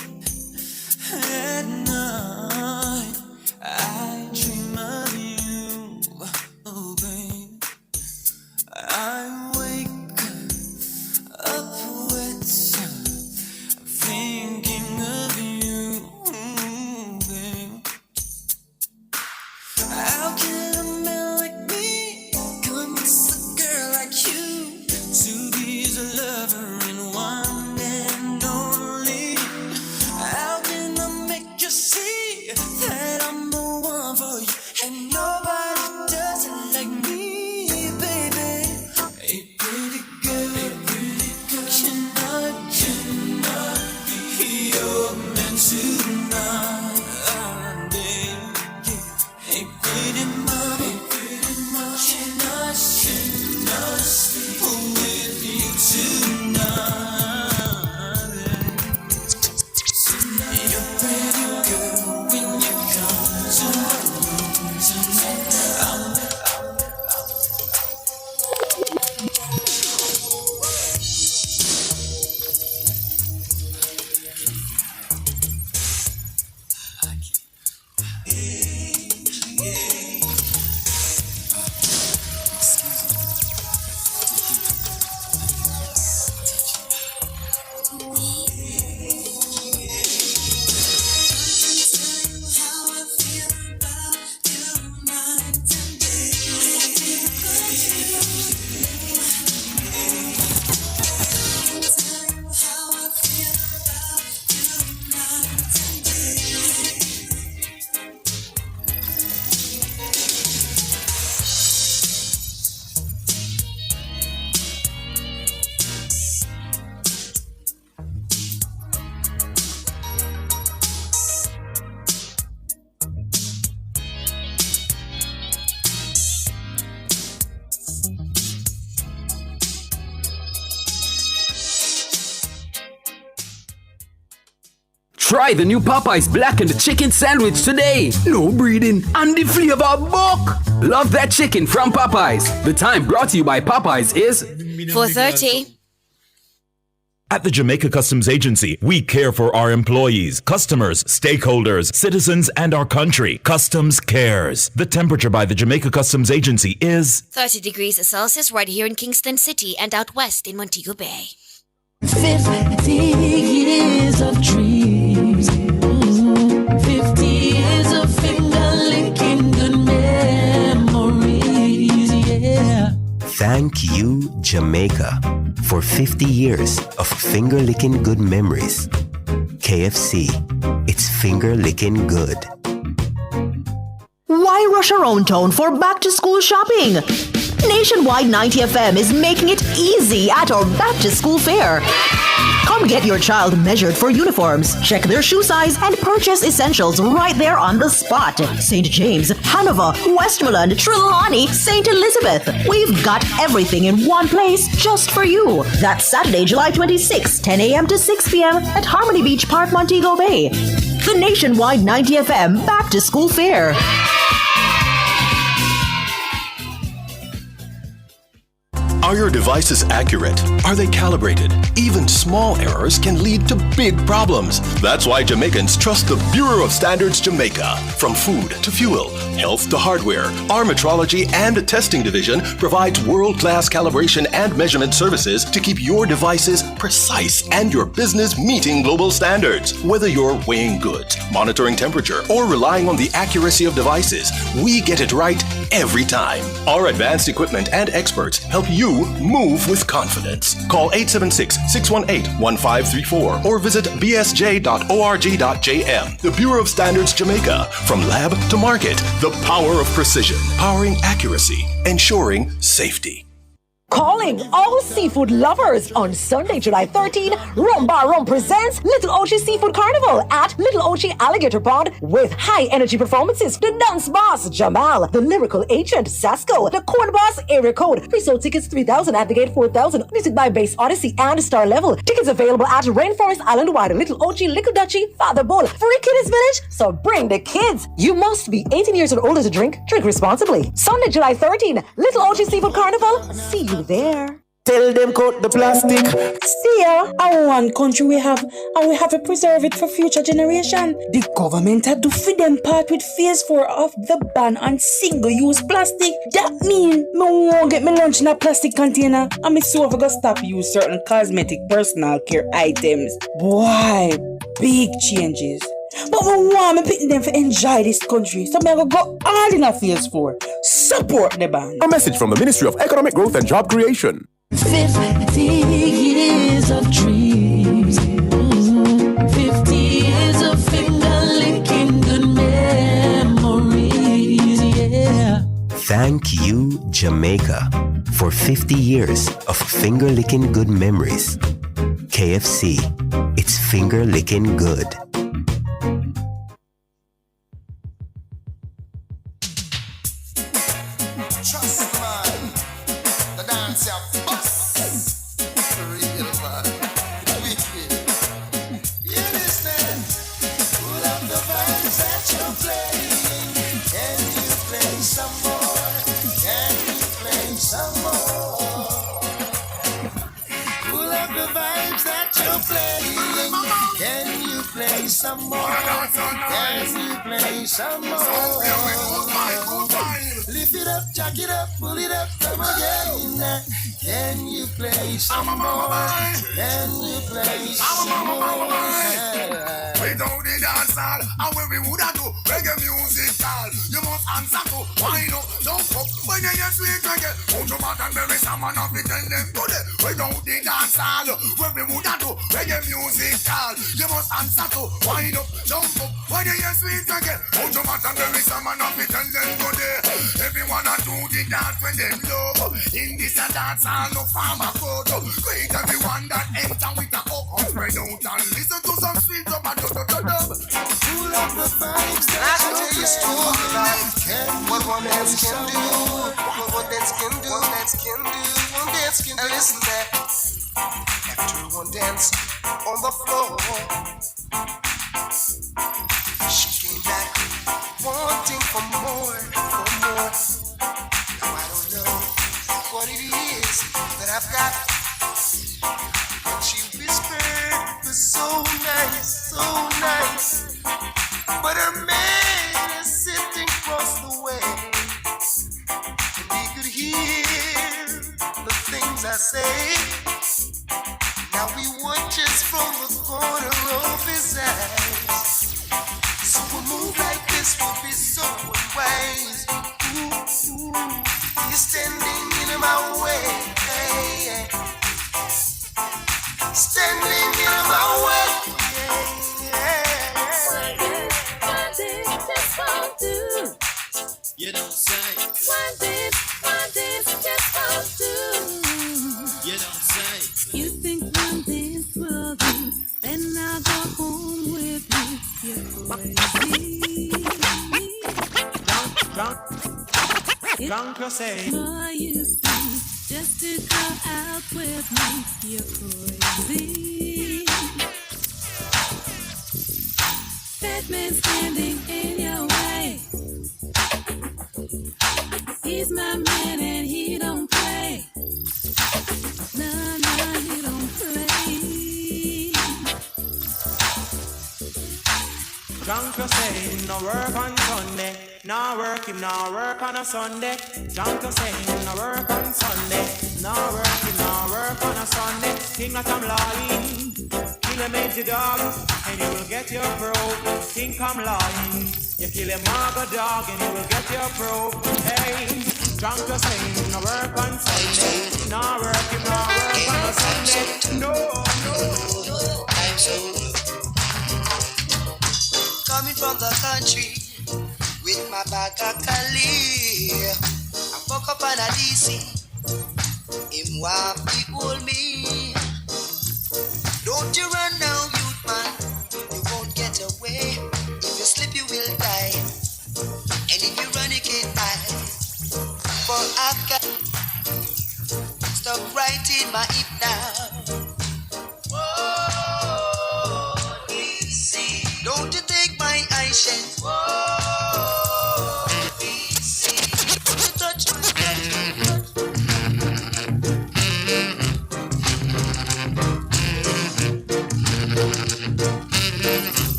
at night, I dream of you, oh babe. I wake up with thinking of you, babe. How can a man like me convince a girl like you to be his lover and one and only? How can I make you see that I'm the one for you and nobody does it like me, baby? Hey, pretty girl, cannot be your man tonight, baby? Hey, pretty mama, cannot sleep with you tonight. You're pretty girl when you come to my room tonight. Try the new Popeyes blackened chicken sandwich today. No breeding and the flavor buck. Love that chicken from Popeyes. The time brought to you by Popeyes is 4:30. At the Jamaica Customs Agency, we care for our employees, customers, stakeholders, citizens, and our country. Customs cares. The temperature by the Jamaica Customs Agency is 30 degrees Celsius right here in Kingston City and out west in Montego Bay. 50 years of dreams. 50 years of finger-licking good memories, yeah. Thank you, Jamaica, for 50 years of finger-licking good memories. KFC, it's finger-licking good. Why rush around town for back-to-school shopping? Nationwide 90 FM is making it easy at our back-to-school fair. Come get your child measured for uniforms, check their shoe size, and purchase essentials right there on the spot. St. James, Hanover, Westmoreland, Trelawney, St. Elizabeth. We've got everything in one place just for you. That's Saturday, July 26, 10 a.m. to 6 p.m. at Harmony Beach Park, Montego Bay. The Nationwide 90 FM Back-to-School Fair. Are your devices accurate? Are they calibrated? Even small errors can lead to big problems. That's why Jamaicans trust the Bureau of Standards Jamaica. From food to fuel, health to hardware, our metrology and testing division provides world-class calibration and measurement services to keep your devices precise and your business meeting global standards. Whether you're weighing goods, monitoring temperature, or relying on the accuracy of devices, we get it right every time. Our advanced equipment and experts help you move with confidence. Call 876-618-1534 or visit bsj.org.jm. The Bureau of Standards Jamaica. From lab to market, the power of precision, powering accuracy, ensuring safety. Calling all seafood lovers on Sunday, July 13, Rumba Rum presents Little Ochi Seafood Carnival at Little Ochi Alligator Pond with high energy performances. The dance boss, Jamal, the lyrical agent, Sasko, the corn boss, Area Code. Pre-sold tickets 3,000 at the gate 4,000. Music by Bass Odyssey and Star Level. Tickets available at Rainforest Island Wide, Little Ochi, Little Dutchy, Father Bull. Free Kiddies Village, so bring the kids. You must be 18 years or older to drink. Drink responsibly. Sunday, July 13, Little Ochi Seafood Carnival. See you there. Tell them cut the plastic. See ya, our one country we have, and we have to preserve it for future generation. The government had to feed them part with phase 4 of the ban on single-use plastic. That mean me won't get me lunch in a plastic container, and me so gonna stop use certain cosmetic personal care items. Boy, big changes. But we want me picking them to enjoy this country, so me gonna go all in a phase 4. Support the ban. A message from the Ministry of Economic Growth and Job Creation. 50 years of dreams. 50 years of finger-licking good memories, yeah. Thank you, Jamaica, for 50 years of finger-licking good memories. KFC, it's finger-licking good. Some more, can you play some more? Lift it up, jack it up, pull it up, come again. Can you play some more? Can you play some more? Without the dance hall, and when we woulda do reggae music hall, you must answer to wind up, jump up. When you hear sweet reggae, hold your back and bury some man up, tell them today. Without the dance hall, when we woulda do reggae music hall, you must answer to wind up, jump up. When you hear sweet reggae, hold your back and bury some man up, tell them today. Everyone a do the dance when they love. In this a dance hall, no farmer photo. Greet everyone that enter with a up and spread out and listen to some sweet dub and dub. Pull up the vibes that you used to like. What one dance can do, what one dance can do, one dance can do, one dance can do. Listen that. After one dance on the floor, she came back wanting for more, for more. Now I don't know what it is that I've got. What she whispered was so nice, so nice. But her man is sitting across the way, and he could hear the things I say. Now he watches from the corner of his eyes. So a move like this would be so unwise. Ooh, he's standing in my way. Hey, standing in my way. You don't say. One dance just won't do. You don't say. You think one dance will do, then I'll go home with you. You're crazy. Drunk or say. More you see, just to go out with me. You're crazy. That man standing in your way. He's my man and he don't play. No, he don't play. Drunk or say, no work on Sunday. No work, him no work on a Sunday. Drunk or say, no work on Sunday. No work, him no work on a Sunday. Think that I'm lying. Kill a mangy dog and you will get your probe. Think I'm lying. You kill a maga dog and you will get your probe. Hey, drunk or say, no work on Sunday. No work, him no work on a Sunday. No. I'm so coming from the country with my bag of Cali. I woke up on a DC. Him want people me. Don't you run now, youth man. You won't get away. If you slip, you will die. And if you run, you can't hide. For I've got stuck right in my hip now. Whoa, easy. Don't you take my eyeshadow. Whoa, easy. Don't you touch my head.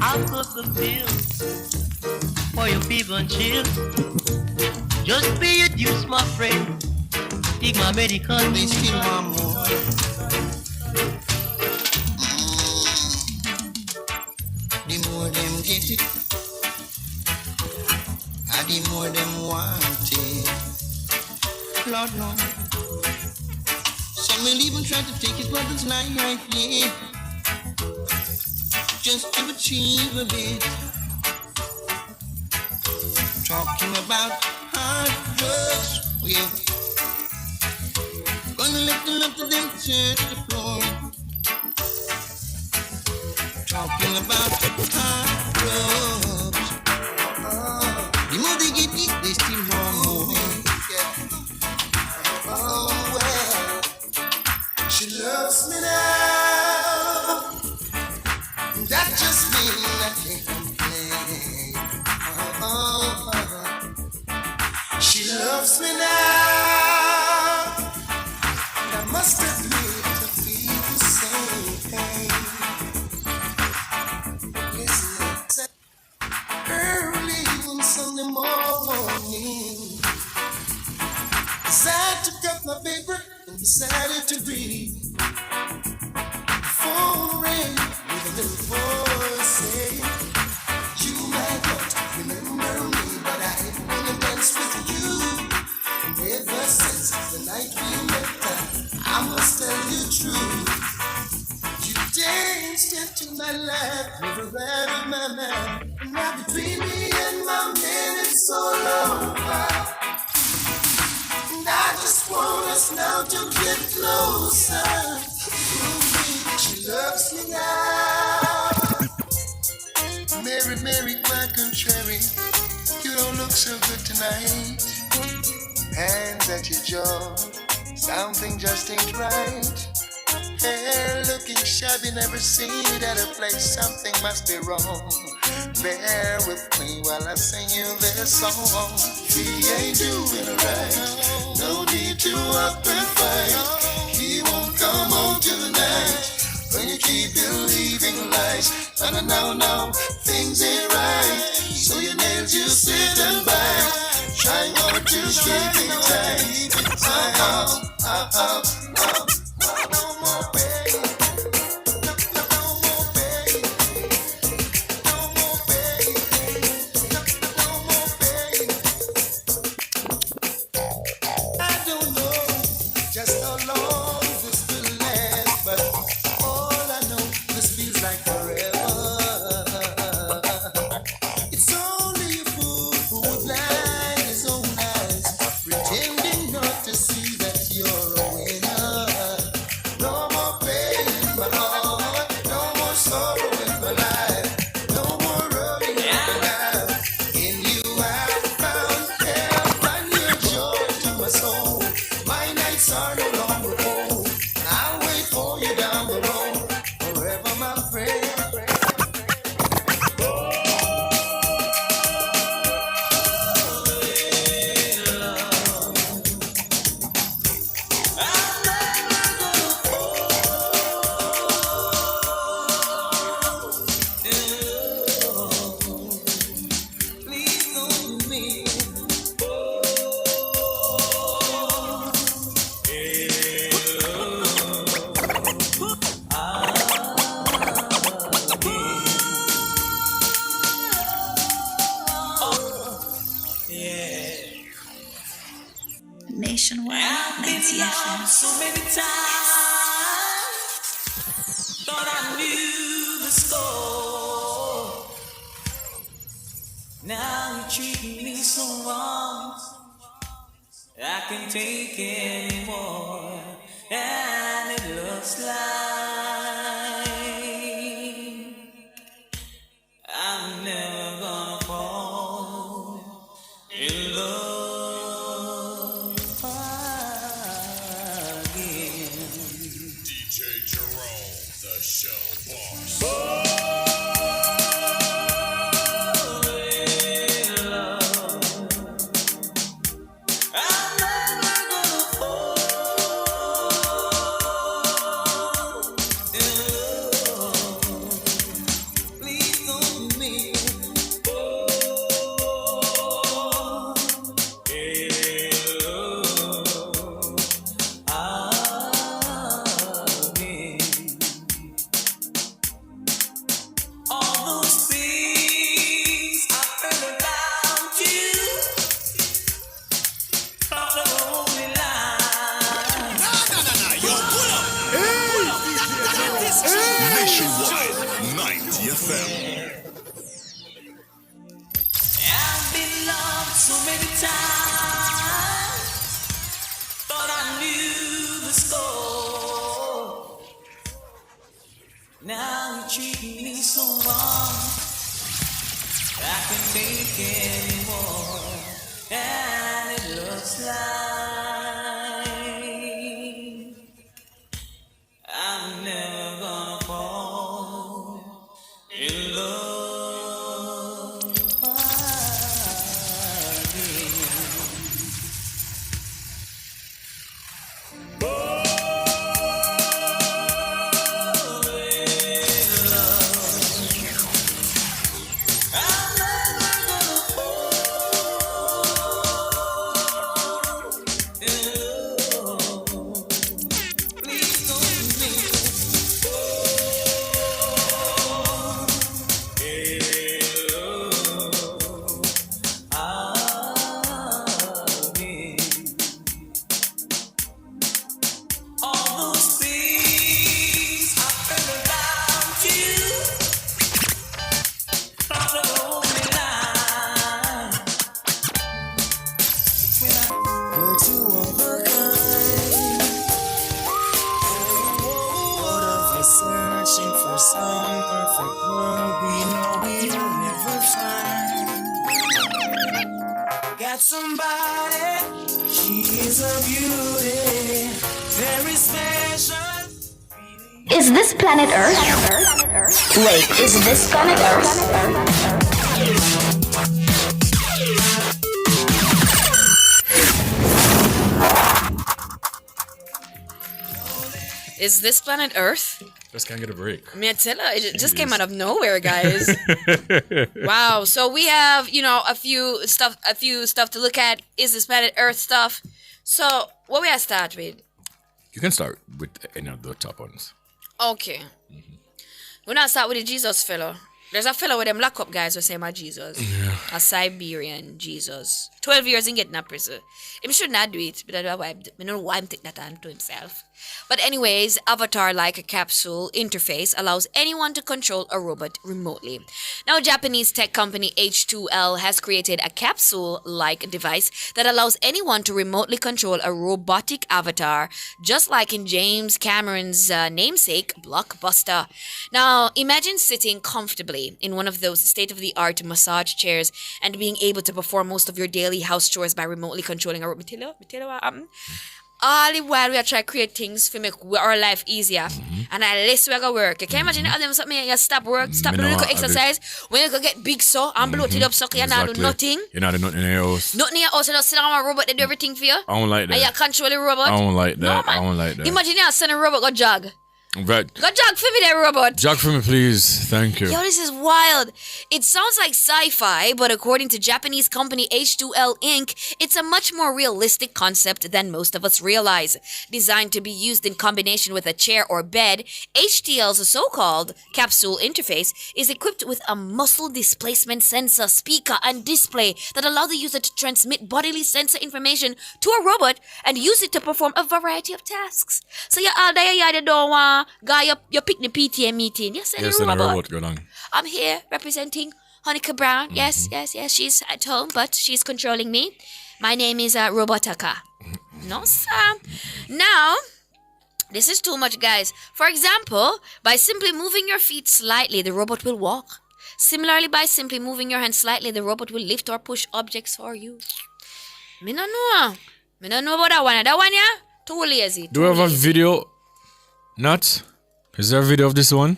I'll put the bills for your fever and chills. Just pay your dues, my friend. Take my medical. They still want more. The more them get it, and the more them want it. Lord, no. Some will even try to take his brother's life, yeah, just to achieve a bit. Talking about hard drugs, yeah. Gonna let them up to them search the floor. Talking about hard drugs. The more they get it, they still want more. Oh, well, she loves me now. That just means I can't complain. She loves me now. And I must admit to feel the same pain. Listen, early on Sunday morning, as I took up my paper and decided to read, phone rang with a little voice saying, "You might not remember me, but I wanna dance with you. And ever since the night we met, I must tell you true. You danced into my life, never out of my mind. And now between me and my man, it's all over. And I just want us now to get closer. She loves me now. Mary, Mary, my contrary, you don't look so good tonight. Hands at your jaw, something just ain't right. Hair looking shabby, never seen it at a place, something must be wrong. Bear with me while I sing you this song. He ain't doing it right, no need to up and fight. He won't come home tonight when you keep believing lies. No, things ain't right. So your nails you sit and bite, trying hard to keep it tight. No more pain. No more pain. No more pain. No more pain. I don't know just how long this will last, but all I know, this feels like forever. It's only a fool who would blind his own eyes, pretending not to see that you're a winner. No more pain in my heart, no more sorrow in my life, no more rubbing in my life. In you I found help and your joy to my soul. My nights are no longer cold. I'll wait for you down the road, forever my friend. Nationwide 90 FM. So many times thought I knew the score. Now you're treating me so wrong. I can't take anymore, and it looks like I'm never gonna fall in love again. DJ Jerome, the show boss. Unity FM. I've been loved so many times, thought I knew the score. Now you treat me so wrong, I can take anymore, and it looks like I'm never gonna fall in love again. Searching for some perfect world we know we'll never find. Got somebody, she is a beauty, very special. Is this planet Earth? Wait, is this planet Earth? Is this planet Earth? Just can't get a break. I mean, I tell you, it just came out of nowhere, guys. Wow. So we have, a few stuff to look at. Is this planet Earth stuff? So what we have to start with? You can start with any of the top ones. Okay. We're not start with the Jesus fellow. There's a fellow with them lock up guys who say my Jesus. Yeah. A Siberian Jesus. 12 years in getting a prison. Him should not do it, but I don't know why I'm taking that on to himself. But anyways, avatar-like capsule interface allows anyone to control a robot remotely. Now, Japanese tech company H2L has created a capsule-like device that allows anyone to remotely control a robotic avatar, just like in James Cameron's namesake, Blockbuster. Now, imagine sitting comfortably in one of those state-of-the-art massage chairs and being able to perform most of your daily house chores by remotely controlling a robot. Me tell you what happened? All the while we are trying to create things to make our life easier. And at least we are going to work. You can imagine all them something you stop work, stop doing little exercise. When you go get big so and bloated up so you not do nothing. You're not doing nothing in your house. Nothing in your house, you just sit down a robot, they do everything for you. I don't like that. And you control the robot. I don't like that. No, I don't like that. Imagine you send a robot go jog. Right. Go jog for me there, robot. Jog for me, please. Thank you. Yo, this is wild. It sounds like sci-fi, but according to Japanese company H2L Inc., it's a much more realistic concept than most of us realize. Designed to be used in combination with a chair or bed, H2L's so-called capsule interface is equipped with a muscle displacement sensor, speaker, and display that allow the user to transmit bodily sensor information to a robot and use it to perform a variety of tasks. So you're all there, you don't want guy up your picnic PTA meeting. Yes, Yes, and a robot go down. I'm here representing Honika Brown. Yes, she's at home, but she's controlling me. My name is Robotaka. No, sir. Now, this is too much, guys. For example, by simply moving your feet slightly, the robot will walk. Similarly, by simply moving your hands slightly, the robot will lift or push objects for you. Me no know. Me no know about that one. That one, yeah? Too lazy. Do we have a video? Not? Is there a video of this one?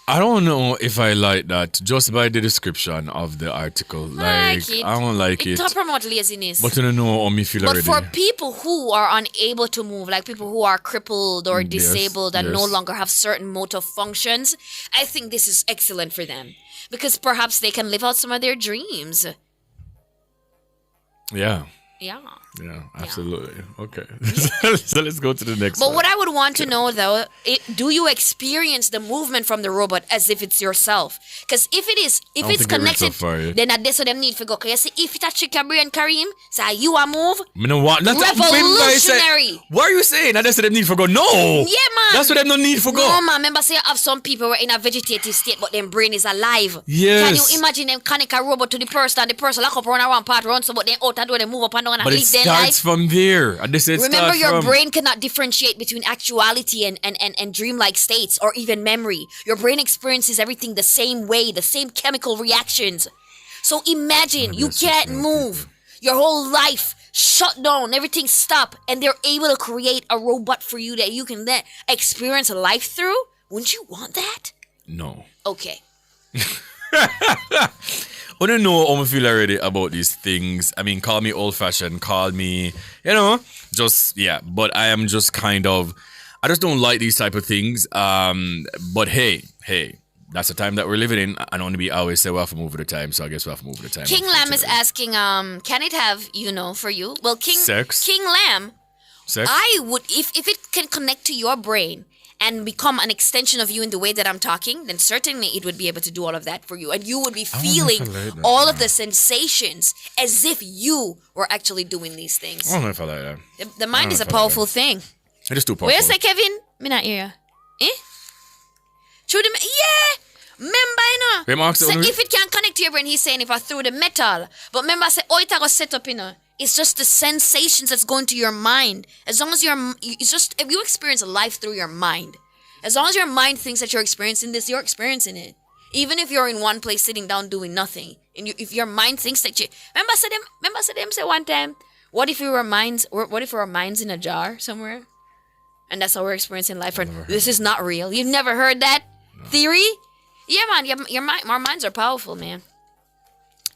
I don't know if I like that just by the description of the article. I don't like it. It don't promote laziness. But I don't know how me feel But already. for people who are unable to move, like people who are crippled or disabled and no longer have certain motor functions, I think this is excellent for them. Because perhaps they can live out some of their dreams. Yeah. Yeah. Yeah, absolutely. Okay. So let's go to the next But one. what I would want to know though, do you experience the movement from the robot as if it's yourself? Because if it's connected, then that's what them need for go. Cause you see, if it's a chicken brain Kareem, say you a move. Me no want. Revolutionary. What are you saying? That's what them need for go. No. Yeah, man. That's what them don't need for go. No, man. Remember, say you have some people who are in a vegetative state, but their brain is alive. Yes. Can you imagine them connect a robot to the person, and the person lock up run around part run, so but then out and do they move up and down and But it live their starts life? from there. And this is Remember, your brain cannot differentiate between actuality and dreamlike states or even memory. Your brain experiences everything the same way, the same chemical reactions. So imagine you can't move. Your whole life shut down, everything stop, and they're able to create a robot for you that you can then experience life through. Wouldn't you want that? No. Okay. I don't know how I feel already about these things. I mean, call me old-fashioned, call me, just, yeah. But I am just kind of, I just don't like these type of things. But hey, that's the time that we're living in. And only be always say we have to move with the time, so I guess we have to move with the time. King Lamb is asking, can it have, for you? Well, Sex? King Lamb, Sex? I would, if it can connect to your brain and become an extension of you in the way that I'm talking, then certainly it would be able to do all of that for you. And you would be feeling all of the sensations as if you were actually doing these things. I don't know if I like that. The mind is a powerful thing. It is too powerful. Where you say, Kevin? Me not hear you. Through the... Yeah! Remember, Wait, Mark, so if it can connect to your brain, he's saying if I through the metal. But remember, I say, it got set up, It's just the sensations that's going to your mind. As long as it's just, if you experience life through your mind, as long as your mind thinks that you're experiencing this, you're experiencing it. Even if you're in one place sitting down doing nothing. And if your mind thinks that you, remember I said them say one time, what if we were minds in a jar somewhere? And that's how we're experiencing life. This is not real. You've never heard that theory? Yeah, man, our minds are powerful, man.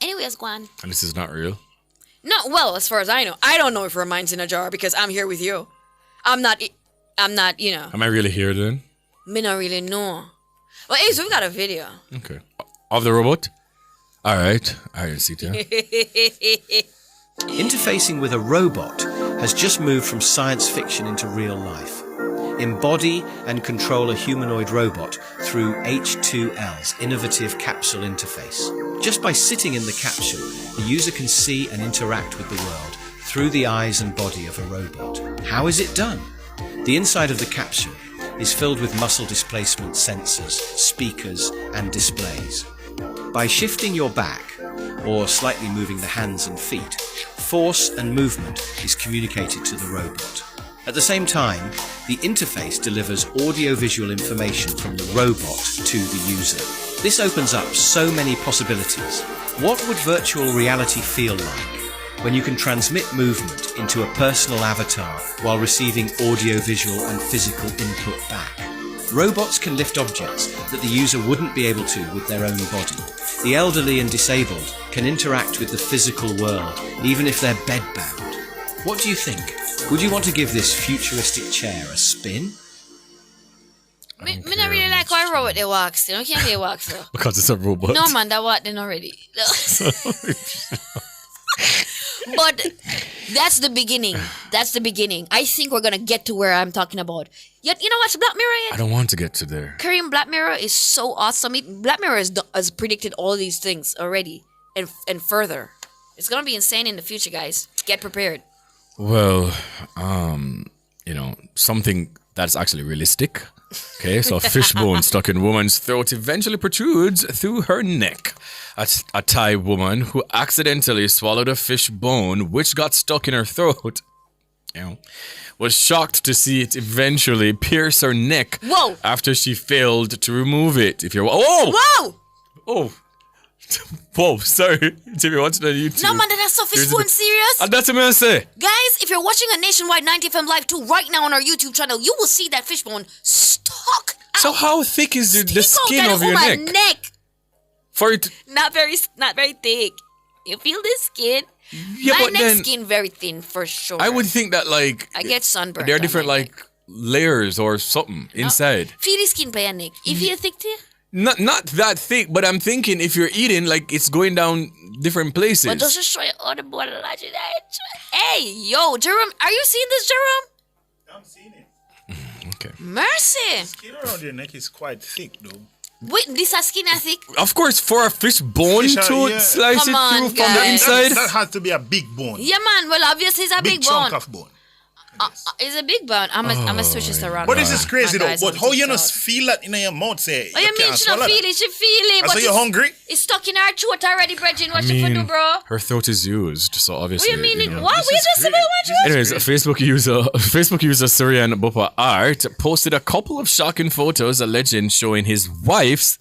Anyways, go on. And this is not real? No, well, as far as I know. I don't know if our mind's in a jar because I'm here with you. I'm not, Am I really here then? Me not really know. Well, Ace, we got a video. Okay. Of the robot? All right. I see that. Interfacing with a robot has just moved from science fiction into real life. Embody and control a humanoid robot through H2L's innovative capsule interface. Just by sitting in the capsule, the user can see and interact with the world through the eyes and body of a robot. How is it done? The inside of the capsule is filled with muscle displacement sensors, speakers, and displays. By shifting your back, or slightly moving the hands and feet, force and movement is communicated to the robot. At the same time, the interface delivers audio-visual information from the robot to the user. This opens up so many possibilities. What would virtual reality feel like when you can transmit movement into a personal avatar while receiving audio-visual and physical input back? Robots can lift objects that the user wouldn't be able to with their own body. The elderly and disabled can interact with the physical world, even if they're bedbound. What do you think? Would you want to give this futuristic chair a spin? Me not really like how a robot they walks. You can't they walk so. Because it's a robot. No, man, that walk then already. But that's the beginning. That's the beginning. I think we're gonna get to where I'm talking about. Yet, you know what's Black Mirror yet? I don't want to get to there. Kareem, Black Mirror is so awesome. Black Mirror has predicted all these things already and further. It's gonna be insane in the future, guys. Get prepared. Well, something that's actually realistic. Okay, so a fishbone stuck in woman's throat eventually protrudes through her neck. A Thai woman who accidentally swallowed a fish bone, which got stuck in her throat, was shocked to see it eventually pierce her neck. Whoa! After she failed to remove it. Whoa! Whoa, sorry. Jimmy, watching on YouTube. No, man, that's so fishbone serious. And that's what I say. Guys, if you're watching a Nationwide 90 FM Live 2 right now on our YouTube channel, you will see that fishbone stuck out. So how thick is the skin of your neck? For it, not very thick. You feel the skin? Yeah, my but neck then skin very thin for sure. I would think that I get sunburned. There are different layers or something inside. Feel the skin by your neck. You feel thick too? Not that thick, but I'm thinking if you're eating, like it's going down different places. But just show you all the body logic. Hey, yo, Jerome, are you seeing this, Jerome? I'm seeing it. Okay. Mercy. The skin around your neck is quite thick, though. Wait, this is skin I think. Of course, for a fish bone to slice Come it on, through from guys. the inside. That has to be a big bone. Yeah, man. Well, obviously it's a big chunk bone. of bone. It's a big bone. I'm gonna switch this around. But this is crazy, My though. guys But on how you TikTok. not feel that in your mouth, say? What you mean can't she not swallow feel that? it? She feel it. Ah, so but you're it's- hungry? It's stuck in her throat already, Bridget. What I you for do, mean, bro? her throat is used, so obviously. What you mean? know. What? We just said what you? Anyways, Facebook user Surian Bopa Art posted a couple of shocking photos alleging showing his wife's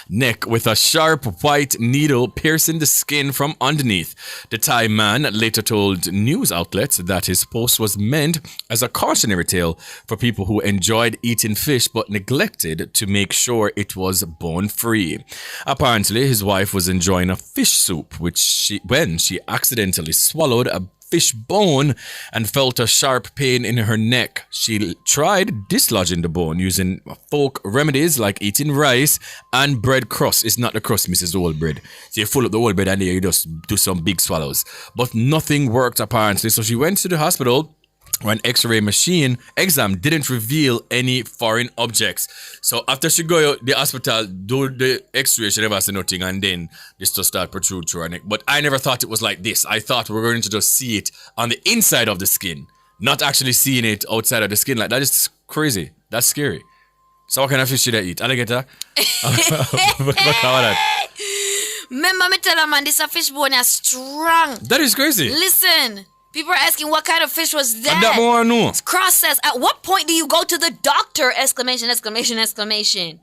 neck with a sharp white needle piercing the skin from underneath. The Thai man later told news outlets that his post was meant as a cautionary tale for people who enjoyed eating fish but neglected to make sure it was bone-free. Apparently, his wife was enjoying a fish soup, when she accidentally swallowed a fish bone and felt a sharp pain in her neck. She tried dislodging the bone using folk remedies like eating rice and bread crust. It's not the crust, Mrs. Old bread. So you full up the old bread and then you just do some big swallows. But nothing worked apparently. So she went to the hospital where an x-ray machine exam didn't reveal any foreign objects. So after she go to the hospital, do the x-ray, she never see nothing, and then this just start protrude through her neck. But I never thought it was like this. I thought we were going to just see it on the inside of the skin, not actually seeing it outside of the skin. Like, that is crazy. That's scary. So what kind of fish should I eat? Alligator? Remember me tell her, man, this a fish bone is strong. That is crazy. Listen. People are asking what kind of fish was that? And that more I know. Cross says, at what point do you go to the doctor? Exclamation, exclamation, exclamation.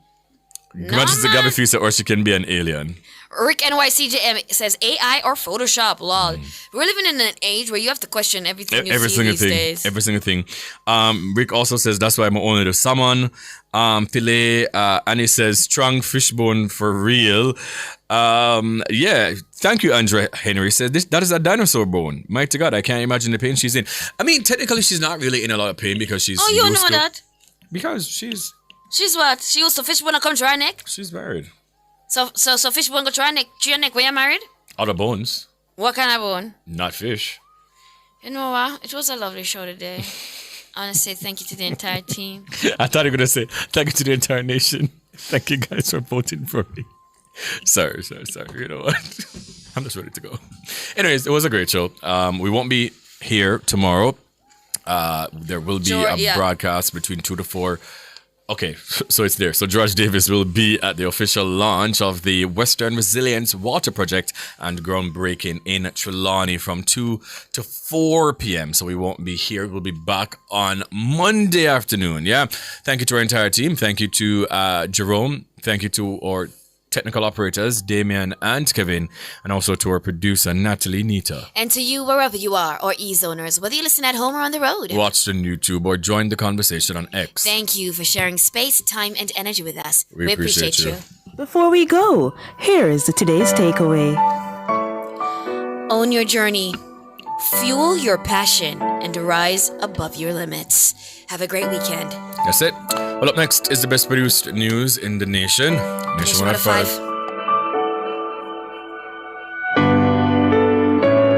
Manchester Gabby Fisa, or she can be an alien. Rick NYCJM says AI or Photoshop, lol. We're living in an age where you have to question everything you Every see single these thing. days. Every single thing. Rick also says that's why I'm only the salmon. Filet. And he says strong fish bone for real. Yeah. Thank you, Andre Henry. Says that is a dinosaur bone. Mighty God, I can't imagine the pain she's in. I mean, technically she's not really in a lot of pain because she's. Oh, you used know to, that? Because she's what? She used to fish bone come to her neck? she's married. So fish bone go to her neck, when you're married? Other bones, What kind of bone? not fish. You know what? It was a lovely show today. I want to say thank you to the entire team. I thought you were gonna say thank you to the entire nation. Thank you guys for voting for me. Sorry. You know what? I'm just ready to go. Anyways, it was a great show. We won't be here tomorrow. There will be a broadcast between 2 to 4. Okay, so it's there. So George Davis will be at the official launch of the Western Resilience Water Project and groundbreaking in Trelawney from 2 to 4 p.m. So we won't be here. We'll be back on Monday afternoon. Yeah. Thank you to our entire team. Thank you to Jerome. Thank you to our technical operators, Damian and Kevin, and also to our producer, Natalie Nita. And to you, wherever you are, or e-zoners, whether you listen at home or on the road. Watch on YouTube or join the conversation on X. Thank you for sharing space, time, and energy with us. We appreciate you. Before we go, here is today's takeaway. Own your journey, fuel your passion, and rise above your limits. Have a great weekend. That's it. Well, up next is the best produced news in the nation. Nation 105.